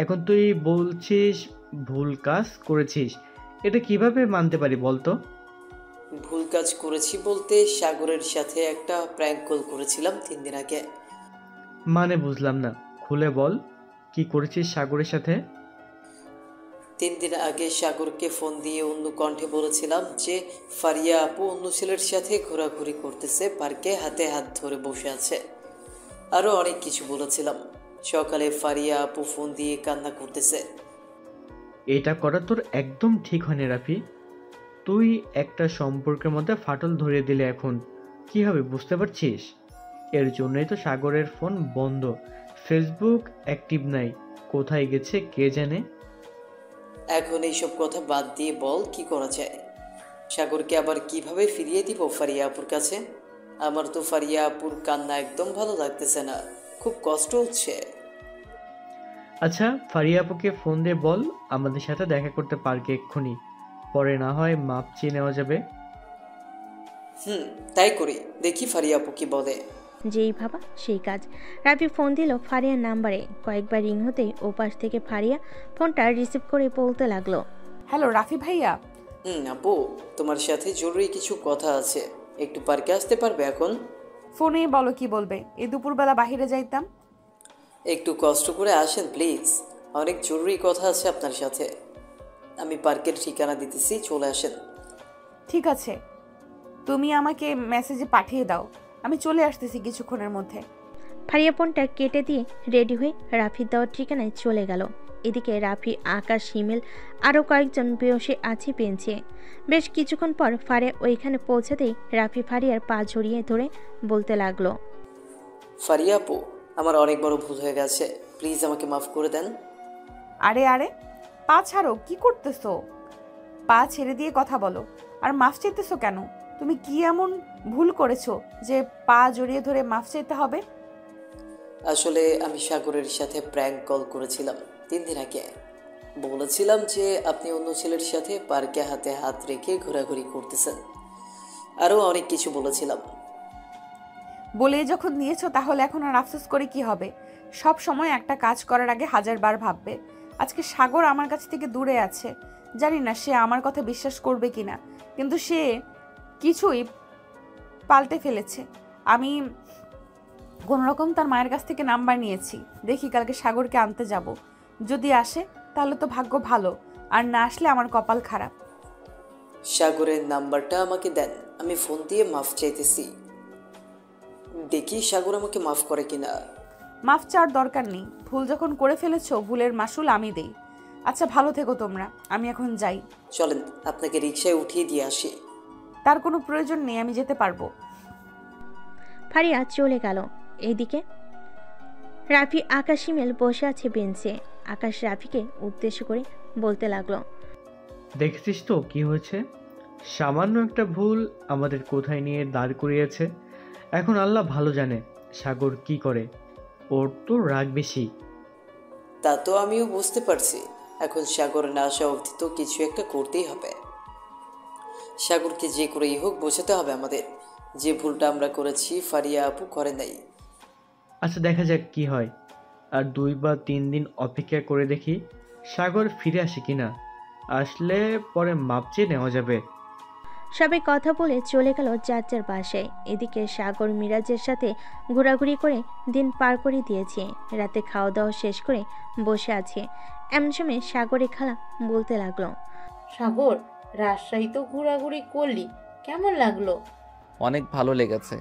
এখন তুই বলছিস ভুল কাজ করেছিস। এটা কিভাবে মানতে পারি বলতো? ভুল কাজ করেছি বলতে সাগরের সাথে একটা প্র্যাঙ্ক কল করেছিলাম 3 দিন আগে। মানে বুঝলাম না, খুলে বল, কি করেছিস সাগরের সাথে? 3 দিন আগে সাগরকে ফোন দিয়ে অন্য কণ্ঠে বলেছিলাম যে ফারিয়া আপু অন্য ছেলের সাথে ঘোরাঘুরি করতেছে, পার্কে হাতে হাত ধরে বসে আছে। আরও অনেক কিছু বলেছিলাম। সকালে ফারিয়া আপু ফোন দিয়ে কান্না করতেছে। এটা করা তোর একদম ঠিক হয়নি রাফি। তুই একটা সম্পর্কের মধ্যে ফাটল ধরিয়ে দিলে, এখন কি হবে বুঝতে পারছিস? এর জন্যই তো সাগরের ফোন বন্ধ, ফেসবুক অ্যাক্টিভ নাই, কোথায় গেছে কে জানে। এখন এইসব কথা বাদ দিয়ে বল কি করা যায়? সাগরকে আবার কিভাবে ফিরিয়ে দিব ফারিয়া আপুর কাছে? আমার তো ফারিয়া আপুর কান্না একদম ভালো লাগতেছে না, খুব কষ্ট হচ্ছে। আচ্ছা, ফারিয়া আপুকে ফোন দিয়ে বল আমাদের সাথে দেখা করতে পার্কে এক্ষুনি, পরে না হয় মাপ চেয়ে নেওয়া যাবে। তাই করি, দেখি ফারিয়া আপু কি বলে। যেই ভাবা সেই কাজ। রাফি ফোন দিল ফারিয়ার নাম্বারে। কয়েকবার রিং হতেই ওপাশ থেকে ফারিয়া ফোনটা রিসিভ করে বলতে লাগলো, হ্যালো রাফি ভাইয়া। আপু, তোমার সাথে জরুরি কিছু কথা আছে, একটু পার্কে আসতে পারবে এখন? ফোনে বলো কি বলবে, এই দুপুরবেলা বাইরে যাইতাম। একটু কষ্ট করে আসেন প্লিজ, অনেক জরুরি কথা আছে আপনার সাথে। আমি পার্কের ঠিকানা দিতেছি, চলে আসেন। ঠিক আছে, তুমি আমাকে মেসেজে পাঠিয়ে দাও, আমি চলে আসতেছি কিছুক্ষণের মধ্যে। ফারিয়া ফোনটা কেটে দিয়ে রেডি হয়ে রাফির দেওয়ার ঠিকানায় চলে গেল। এদিকে রাফি, আকাশ, হিমেল আরও কয়েকজন বসে আছে বেঞ্চে। বেশ কিছুক্ষণ পর ফারিয়া ওইখানে পৌঁছাতেই রাফি ফারিয়ার পা জড়িয়ে ধরে বলতে লাগলো, ফারিয়া আপু, আমার অনেক বড় ভুল হয়ে গেছে, প্লিজ আমাকে মাফ করে দেন। আরে আরে, পা ছাড়ো, কি করতেছো? পা ছেড়ে দিয়ে কথা বলো। আর মাফ চাইতেছো কেন? তুমি কি এমন ভুল করেছো যে পা জড়িয়ে ধরে মাফ চাইতে হবে? আসলে আমি সাগরের সাথে প্র্যাঙ্ক কল করেছিলাম 3 দিন আগে। বলেছিলাম যে আপনি অন্য ছেলের সাথে পার্কে হাতে হাত রেখে ঘোরাঘুরি করতেছেন, আরও অনেক কিছু বলেছিলাম। বলে যখন নিয়েছো তাহলে এখন আর আফসোস করে কি হবে? সব সময় একটা কাজ করার আগে 1000 বার ভাববে। আজকে সাগর আমার কাছ থেকে দূরে আছে, জানি না সে আমার কথা বিশ্বাস করবে কিনা, কিন্তু সে কিছুই পাল্টে ফেলেছে। আমি কোনোরকম তার মায়ের কাছ থেকে নাম্বার নিয়েছি, দেখি কালকে সাগরকে আনতে যাব। যদি আসে তাহলে তো ভাগ্য ভালো, আর না আসলে আমার কপাল খারাপ। সাগরের নাম্বারটা আমাকে দেন, আমি ফোন দিয়ে মাফ চাইতেছি, দেখি সাগর আমাকে মাফ করে কিনা। মাফ চাওয়ার দরকার নেই, ভুল যখন করে ফেলেছো ভুলের মাসুল আমি দেই। আচ্ছা ভালো থেকো তোমরা, আমি এখন যাই। চলেন আপনাকে রিকশায় উঠিয়ে দিয়ে আসি। তার কোনো প্রয়োজন নেই, আমি যেতে পারবো। ফারিয়া চলে গেল। এইদিকে রাফি, আকাশ, হিমেল বসে আছে বেঞ্চে। আকাশ রাফিকে উদ্দেশ্য করে বলতে লাগলো, দেখছিস তো কি হয়েছে? সামান্য একটা ভুল আমাদের কোথায় নিয়ে দাঁড় করিয়েছে। এখন আল্লাহ ভালো জানে সাগর কি করে, ওর তো রাগ বেশি। তা তো আমিও বুঝতে পারছি, এখন সাগর না আসা অবধি তো কিছু একটা করতেই হবে। সাগরকে যে করেই হোক বোঝাতে হবে আমাদের, যে ভুলটা আমরা করেছি ফারিয়া আপু করে নাই। আচ্ছা দেখা যাক কি হয়, আর 2 বা 3 দিন অপেক্ষা করে দেখি সাগর ফিরে আসে কিনা। আসলে পরে মাপ চেয়ে নেওয়া যাবে। সবাই কথা বলে চলে গেল যার যার বাসায়। এদিকে সাগর মিরাজের সাথে ঘোরাঘুরি করে দিন পার করে দিয়েছে। রাতে খাওয়া দাওয়া শেষ করে বসে আছে। এমন সময় সাগরে খালা বলতে লাগলো, সাগর, রাজশাহী তো ঘোরাঘুরি করলি, কেমন লাগলো? অনেক ভালো লেগেছে।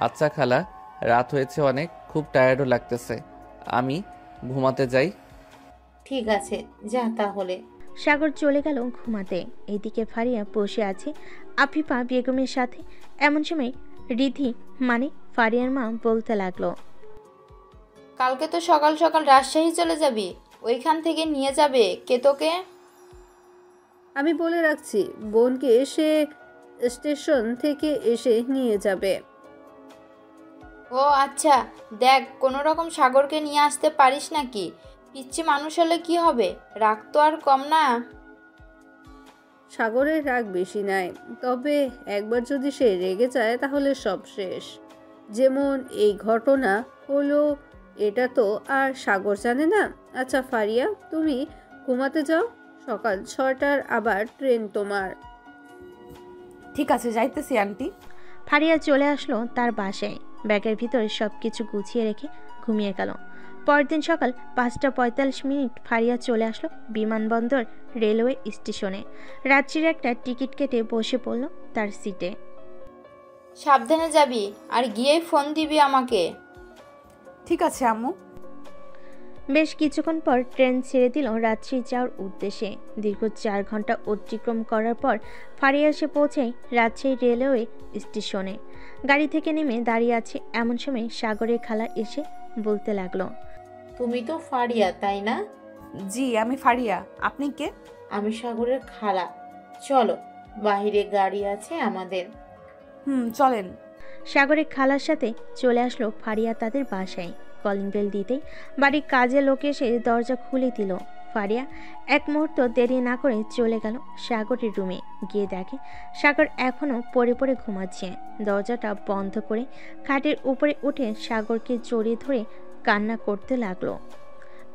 আচ্ছা খালা, রাত হয়েছে অনেক, খুব টায়ার্ডও লাগতেছে, আমি ঘুমাতে যাই। ঠিক আছে, যা তাহলে। সাগর চলে গেল ঘুমাতে। এইদিকে ফারিয়া বসে আছে আফিফা বেগমের সাথে। এমন সময় রিধি মানে ফারিয়ার মা বলতে লাগলো, কালকে তো সকাল সকাল রাজশাহী চলে যাবি, ওইখান থেকে নিয়ে যাবে কে তোকে? আমি বলে রাখছি, বোনকে এসে স্টেশন থেকে এসে নিয়ে যাবে। ও আচ্ছা, দেখ কোনো রকম সাগরকে নিয়ে আসতে পারিস নাকি? পিচ্ছি মানুষ হলে কি হবে, রাগ তো আর কম না। সাগরের রাগ বেশি নাই, তবে একবার যদি সে রেগে যায় তাহলে সব শেষ। যেমন এই ঘটনা হলো, এটা তো আর সাগর জানে না। আচ্ছা ফারিয়া, তুমি ঘুমাতে যাও, সকাল 6টার আবার ট্রেন তোমার। ঠিক আছে, যাইতেছি আন্টি। ফারিয়া চলে আসলো তার বাসায়। ব্যাগের ভিতরে সব কিছু গুছিয়ে রেখে ঘুমিয়ে গেল। পরদিন সকাল 5:45 ফারিয়া চলে আসলো বিমানবন্দর রেলওয়ে স্টেশনে। রাত্রির একটা টিকিট কেটে বসে পড়ল তার সিটে। সাবধানে যাবি, আর গিয়ে ফোন দিবি আমাকে। ঠিক আছে আম্মু। বেশ কিছুক্ষণ পর ট্রেন ছেড়ে দিল রাত্রি যাওয়ার উদ্দেশ্যে। দীর্ঘ 4 ঘন্টা অতিক্রম করার পর ফারিয়া এসে পৌঁছায় রাজশাহী রেলওয়ে স্টেশনে। গাড়ি থেকে নেমে দাঁড়িয়ে আছে এমন সময় সাগরের খালা এসে বলতে লাগলো, তুমি তো ফারিয়া তাই না? জি আমি ফারিয়া, আপনি কে? আমি সাগরের খালা। চলো, বাইরে গাড়ি আছে আমাদের। চলেন। সাগরের খালার সাথে চলে আসলো ফারিয়া তাদের বাসায়। কলিং বেল দিতেই বাড়ির কাজের লোক এসে দরজা খুলে দিল। ফারিয়া এক মুহূর্ত দেরি না করে চলে গেল সাগরের রুমে। গিয়ে দেখে সাগর এখনো পড়ে পড়ে ঘুমাচ্ছে। দরজাটা বন্ধ করে খাটের উপরে উঠে সাগরকে জড়িয়ে ধরে কান্না করতে লাগলো।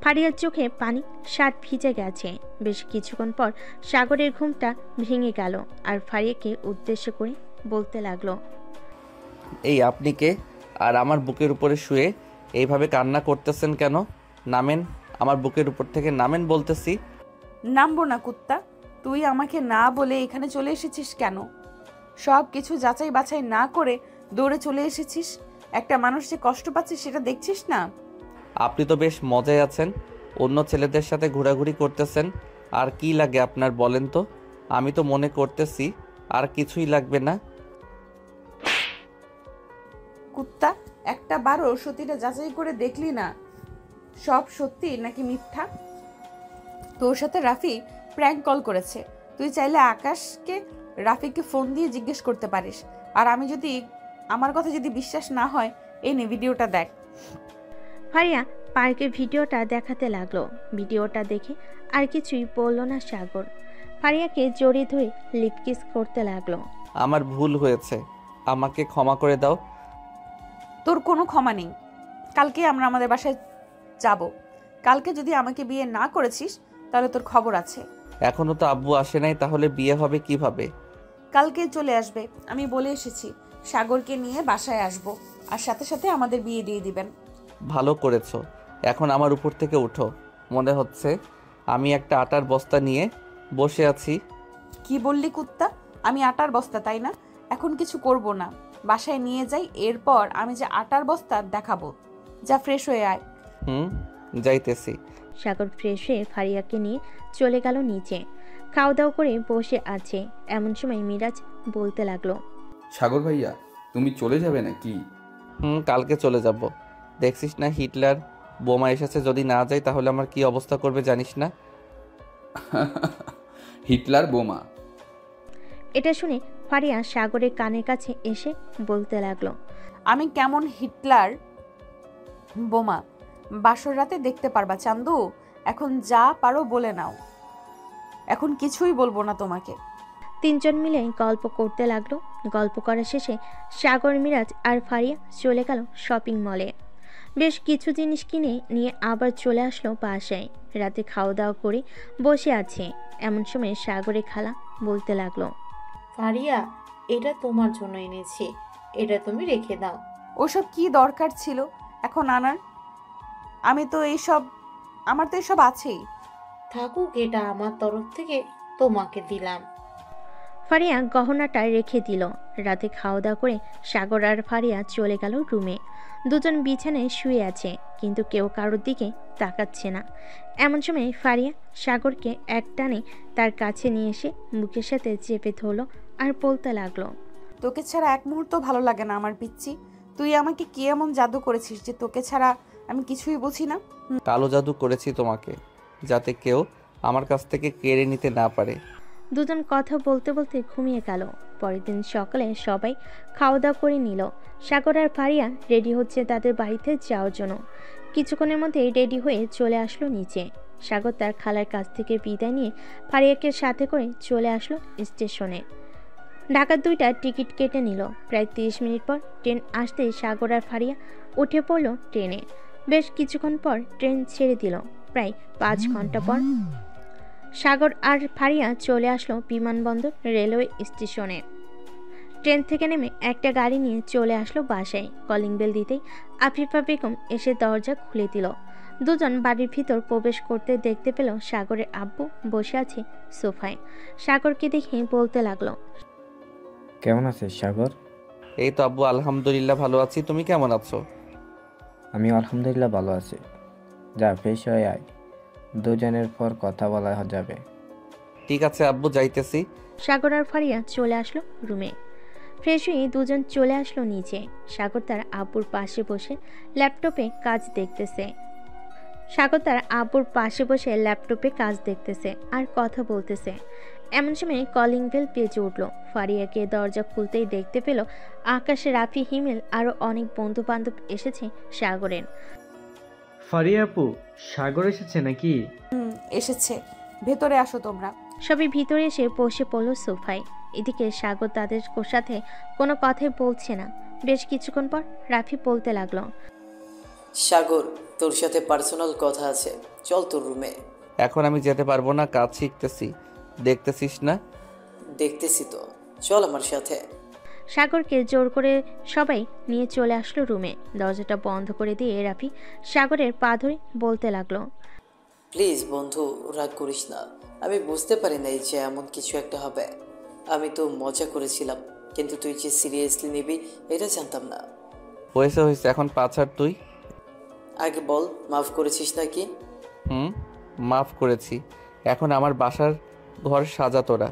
ফারিয়ার চোখে পানি, শার্ট ভিজে গেছে। বেশ কিছুক্ষণ পর সাগরের ঘুমটা ভেঙে গেল আর ফারিয়াকে উদ্দেশ্য করে বলতে লাগলো, এই আপনি কে? আর আমার বুকের উপরে শুয়ে এইভাবে কান্না করতেছেন কেন? নামেন, আমার বুকের উপর থেকে নামেন বলতেছি। নামবো না কুত্তা। তুই আমাকে না বলে এখানে চলে এসেছিস কেন? সব কিছু যাচাই বাছাই না করে দৌড়ে চলে এসেছিস। একটা মানুষ যে কষ্ট পাচ্ছে সেটা দেখছিস না? আপনি তো বেশ মজায় আছেন, অন্য ছেলেদের সাথে ঘোরাঘুরি করতেছেন। আর কি লাগে আপনার বলেন তো? আমি তো মনে করতেছি আর কিছুই লাগবে না। কুত্তা, একটা বারো সত্যিটা যাচাই করে দেখলি না সব সত্যি নাকি মিথ্যা? তোর সাথে রাফি প্র্যাঙ্ক কল করেছে। তুই চাইলে আকাশকে রাফিকে ফোন দিয়ে জিজ্ঞেস করতে পারিস। আর আমার কথা যদি বিশ্বাস না হয়, এই নে ভিডিওটা দেখ। ফারিয়া পার্কে ভিডিওটা দেখাতে লাগলো। ভিডিওটা দেখে আর কিছুই বলল না সাগর। ফারিয়াকে জড়িয়ে ধরে লিপ কিস করতে লাগলো। আমার ভুল হয়েছে, আমাকে ক্ষমা করে দাও। তোর কোনো ক্ষমা নেই। কালকে আমরা আমাদের বাসায় যাব। কালকে যদি আমাকে বিয়ে না করেছিস তাহলে তোর খবর আছে। এখনো তো আব্বু আসে নাই, তাহলে বিয়ে হবে কিভাবে? কালকে চলে আসবে। আমি বলে এসেছি সাগরকে নিয়ে বাসায় আসব, আর সাথে সাথে আমাদের বিয়ে দিয়ে দিবেন। ভালো করেছো। এখন আমার উপর থেকে উঠো। মনে হচ্ছে আমি একটা আটার বস্তা নিয়ে বসে আছি। কি বললি কুত্তা? আমি আটার বস্তা, তাই না? এখন কিছু করব না, বাসায় নিয়ে যাই। এরপর আমি যে আটার বস্তা দেখাবো। যা ফ্রেশ হয়ে আয়। যাইতেছি। সাগর ফ্রেশ হয়ে ফারিয়াকে নিয়ে চলে গেল নিচে। খাওয়া দাওয়া করে বসে আছে এমন সময় মিরাজ বলতে লাগলো, সাগর ভাইয়া তুমি চলে যাবে নাকি? কালকে চলে যাব। দেখছিস না হিটলার বোমা এসেছে, যদি না যাই তাহলে আমার কি অবস্থা করবে জানিস না? হিটলার বোমা? এটা শুনে ফারিয়া সাগরের কানের কাছে এসে বলতে লাগলো, আমি কেমন হিটলার বোমা বাসর রাতে দেখতে পারবা চান্দু। এখন যা পারো বলে নাও, এখন কিছুই বলবো না তোমাকে। তিনজন মিলে গল্প করতে লাগলো। গল্প করা শেষে সাগর, মিরাজ আর ফারিয়া চলে গেল শপিং মলে। বেশ কিছু জিনিস কিনে নিয়ে আবার চলে আসলো বাসায়। রাতে খাওয়া দাওয়া করে বসে আছে এমন সময় সাগরের খালা বলতে লাগলো, ফারিয়া, এটা তোমার জন্য এনেছি, এটা তুমি রেখে দাও। ওসব কি দরকার ছিল এখন আনার? আমার তো এসব আছেই। থাকুক, এটা আমার তরফ থেকে তোমাকে দিলাম। ফারিয়া গহনাটা রেখে দিল। রাতে খাওয়া দাওয়া করে সাগর আর ফারিয়া চলে গেল রুমে। দুজন বিছানায় শুয়ে আছে, কিন্তু কেউ কারোর দিকে তাকাচ্ছে না। এমন সময় ফারিয়া সাগরকে এক টানে তার কাছে নিয়ে এসে বুকের সাথে চেপে ধরল আর বলতে লাগলো, তোকে ছাড়া এক মুহূর্ত ভালো লাগে না আমার পিচ্চি। তুই আমাকে কি এমন জাদু করেছিস যে তোকে ছাড়া আমি কিছুই বুঝি না? কালো জাদু করেছি তোমাকে, যাতে কেউ আমার কাছ থেকে কেড়ে নিতে না পারে। দুজন কথা বলতে বলতে ঘুমিয়ে গেল। পরের দিন সকালে সবাই খাওয়া দাওয়া করে নিল। সাগর আর ফারিয়া রেডি হচ্ছে তাদের বাড়িতে যাওয়ার জন্য। কিছুক্ষণের মধ্যেই রেডি হয়ে চলে আসলো নিচে। সাগর তার খালার কাছ থেকে বিদায় নিয়ে ফারিয়াকে সাথে করে চলে আসলো স্টেশনে। ঢাকার 2টা টিকিট কেটে নিল। প্রায় 30 মিনিট পর ট্রেন আসতেই সাগর আর ফারিয়া উঠে পড়ল ট্রেনে। বেশ কিছুক্ষণ পর ট্রেন ছেড়ে দিল। প্রায় 5 ঘন্টা পর সাগর আর ফারিয়া চলে আসলো বিমানবন্দর রেলওয়ে স্টেশনে। ট্রেন থেকে নেমে একটা গাড়ি নিয়ে চলে আসলো বাসায়। কলিং বেল দিতেই আফিফা বেগম এসে দরজা খুলে দিল। দুজন বাড়ির ভিতর প্রবেশ করতে দেখতে পেল সাগরের আব্বু বসে আছে সোফায়। সাগরকে দেখে বলতে লাগলো, কেমন আছিস সাগর? এই তো আব্বু, আলহামদুলিল্লাহ ভালো আছি। তুমি কেমন আছো? আমি আলহামদুলিল্লাহ ভালো আছি। যা ফ্রেশ হয়ে আয়, দুজনের পর কথা বলা যাবে। ঠিক আছে আব্বু, যাইতেছি। সাগর আর ফারিয়া চলে আসলো রুমে। ফ্রেশ হয়ে দুজন চলে আসলো নিচে। সাগর তার আব্বুর পাশে বসে ল্যাপটপে কাজ দেখতেছে আর কথা বলতেছে। এমন সময় কলিং বেল বেজে উঠল। ফারিয়াকে দরজা খুলতেই দেখতে পেল আকাশ, রাফি, হিমেল আরো অনেক বন্ধু বান্ধব এসেছে সাগরের। ফারিয়া আপু, সাগর এসেছে নাকি? এসেছে, ভেতরে আসো তোমরা। সবাই ভিতরে এসে বসে পড়ল সোফায়। এদিকে সাগর তাদের সাথে কোনো কথাই বলছে না। বেশ কিছুক্ষণ পর রাফি বলতে লাগলো, সাগর, তোর সাথে পার্সোনাল কথা আছে, চল তোর রুমে। এখন আমি যেতে পারবো না, কাজ শিখতেছি। দেখতেছিস না? দেখতেছি তো, চল আমার সাথে। সাগরকে জোর করে সবাই নিয়ে চলে আসলো রুমে। দরজাটা বন্ধ করে দিয়ে রাফি সাগরের পা ধরে বলতে লাগলো, প্লিজ বন্ধু, রাগ করিস না। আমি বুঝতে পারি নাই যে এমন কিছু একটা হবে। আমি তো মজা করেছিলাম, কিন্তু তুই যে সিরিয়াসলি নিবি এটা জানতাম না। হয়েছে, এখন পাছাড় তুই। আগে বল, মাফ করেছিস নাকি? মাফ করেছি। এখন আমার বাসার ঘর সাজা তোরা।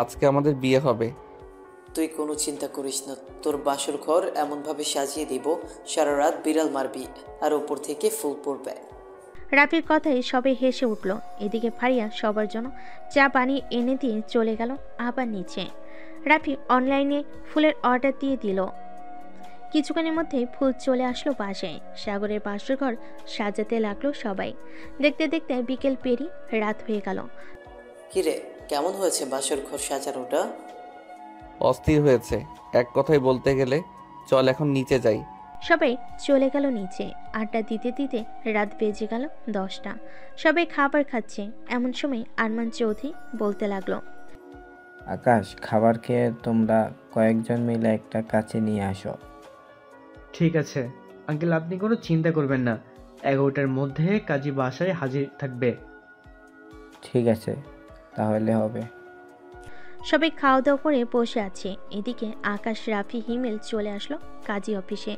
আজকে আমাদের বিয়ে হবে। তুই কোনো চিন্তা করিস না, তোর বাসর ঘর এমনভাবে সাজিয়ে দিব, সারা রাত বিড়াল মারবি আর ওপর থেকে ফুল পড়বে। রাফির কথায় সবাই হেসে উঠল। এদিকে ফারিয়া সবার জন্য চা বানিয়ে এনে দিয়ে চলে গেল আবার নিচে। রাফি অনলাইনে ফুলের অর্ডার দিয়ে দিল। কিছুক্ষণের মধ্যে ফুল চলে আসলো বাসায়। সাগরের বাসর ঘর সাজাতে লাগলো সবাই। দেখতে দেখতে বিকেল পেরিয়ে রাত হয়ে গেল। কিরে, কেমন হয়েছে বাসর ঘর সাজানোটা? অস্থির হয়েছে, এক কথায় বলতে গেলে। চল এখন নিচে যাই। সবাই চলে গেল নিচে। আড্ডা দিতে দিতে রাত বেজে গেল 10টা। সবাই খাবার খাচ্ছে। এমন সময় আরমান চৌধুরী বলতে লাগলো, আকাশ, খাবার খেয়ে তোমরা কয়েকজন মিলে একটা কাছে নিয়ে আসো। ঠিক আছে আঙ্কেল, আপনি কোনো চিন্তা করবেন না। 11টার মধ্যে কাজী বাসায় হাজির থাকবে। ঠিক আছে, তাহলে হবে। সবাই খাওয়া দাওয়া করে বসে আছে। এদিকে আকাশ, রাফি, হিমেল চলে আসলো কাজী অফিসে।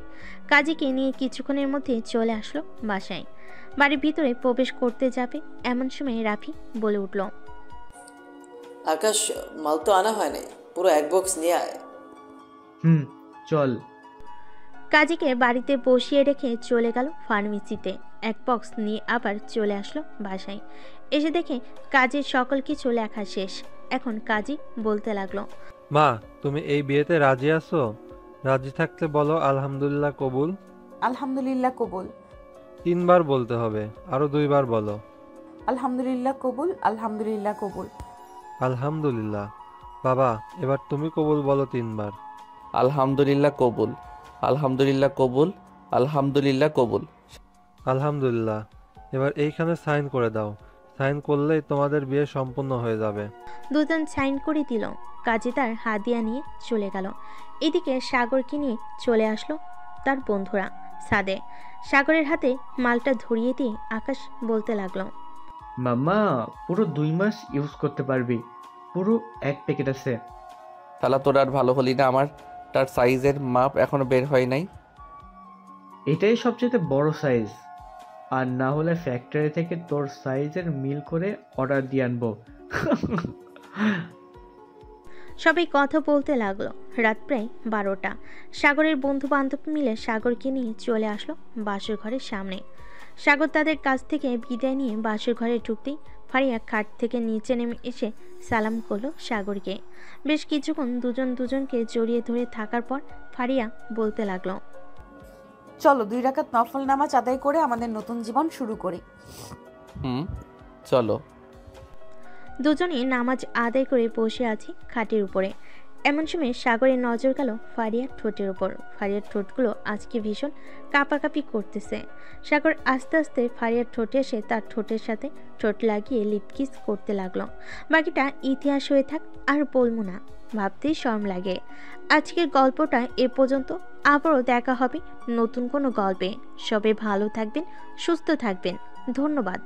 কাজীকে নিয়ে কিছুক্ষণের মধ্যে চলে আসলো বাসায়। বাড়ির ভিতরে প্রবেশ করতে যাবে এমন সময় রাফি বলে উঠল, আকাশ, মাল তো আনা হয় নাই, পুরো এক বক্স নিয়ে আয়। চল। কাজীকে বাড়িতে বসিয়ে রেখে চলে গেল ফার্মেসিতে। এক বক্স নিয়ে আবার চলে আসলো বাসায়। এসে দেখে কাজের সকল কিছু লেখা শেষ। এখন কাজী বলতে লাগলো, মা, তুমি এই বিয়েতে রাজি আছো? রাজি থাকলে বলো আলহামদুলিল্লাহ কবুল। আলহামদুলিল্লাহ কবুল। 3 বার বলতে হবে, আরো 2 বার বলো। আলহামদুলিল্লাহ কবুল, আলহামদুলিল্লাহ কবুল। আলহামদুলিল্লাহ। বাবা, এবার তুমি কবুল বলো 3 বার। আলহামদুলিল্লাহ কবুল, আলহামদুলিল্লাহ কবুল, আলহামদুলিল্লাহ কবুল। আলহামদুলিল্লাহ। এবার এইখানে সাইন করে দাও। সাইন করলেই তোমাদের বিয়ে সম্পূর্ণ হয়ে যাবে। দুজন সাইন করে দিল। কাজী তার হাদিয়া নিয়ে চলে গেল। এদিকে সাগরকে নিয়ে চলে আসলো তার বন্ধুরা সাদে। সাগরের হাতে মালটা ধরিয়ে দিয়ে আকাশ বলতে লাগলো, মাম্মা, পুরো 2 মাস ইউজ করতে পারবি। পুরো 1 প্যাকেট আছে। তাহলে তোর আর ভালো হলি না, আমার তার সাইজের মাপ এখনো বের হয় নাই। এটাই সবচেয়ে বড় সাইজ, আর না হলে ফ্যাক্টরি থেকে তোর সাইজের মিল করে অর্ডার দিয়ে আনবো। সবাই কথা বলতে লাগলো। রাত প্রায় 12টা। সাগরের বন্ধু বান্ধব মিলে সাগরকে নিয়ে চলে আসলো বাসর ঘরের সামনে। সাগর তাদের কাছ থেকে বিদায় নিয়ে বাসর ঘরে ঢুকতেই ফারিয়া খাট থেকে নিচে নেমে এসে সালাম করলো সাগরকে। বেশ কিছুক্ষণ দুজন দুজনকে জড়িয়ে ধরে থাকার পর ফারিয়া বলতে লাগলো, চলো 2 রাকাত নফল নামাজ আদায় করে আমাদের নতুন জীবন শুরু করি। চলো। দুজনেই নামাজ আদায় করে বসে আছি খাটের উপরে। এমন সময় সাগরের নজর গেল ফারিয়ার ঠোঁটের উপর। ফারিয়ার ঠোঁটগুলো আজকে ভীষণ কাঁপাকাঁপি করতেছে। সাগর আস্তে আস্তে ফারিয়ার ঠোঁটে এসে তার ঠোঁটের সাথে ঠোঁট লাগিয়ে লিপকিস করতে লাগলো। বাকিটা ইতিহাস হয়ে থাক, আর বলবো না, ভাবতেই শরম লাগে। আজকের গল্পটা এ পর্যন্ত। আবারও দেখা হবে নতুন কোনো গল্পে। সবাই ভালো থাকবেন, সুস্থ থাকবেন। ধন্যবাদ।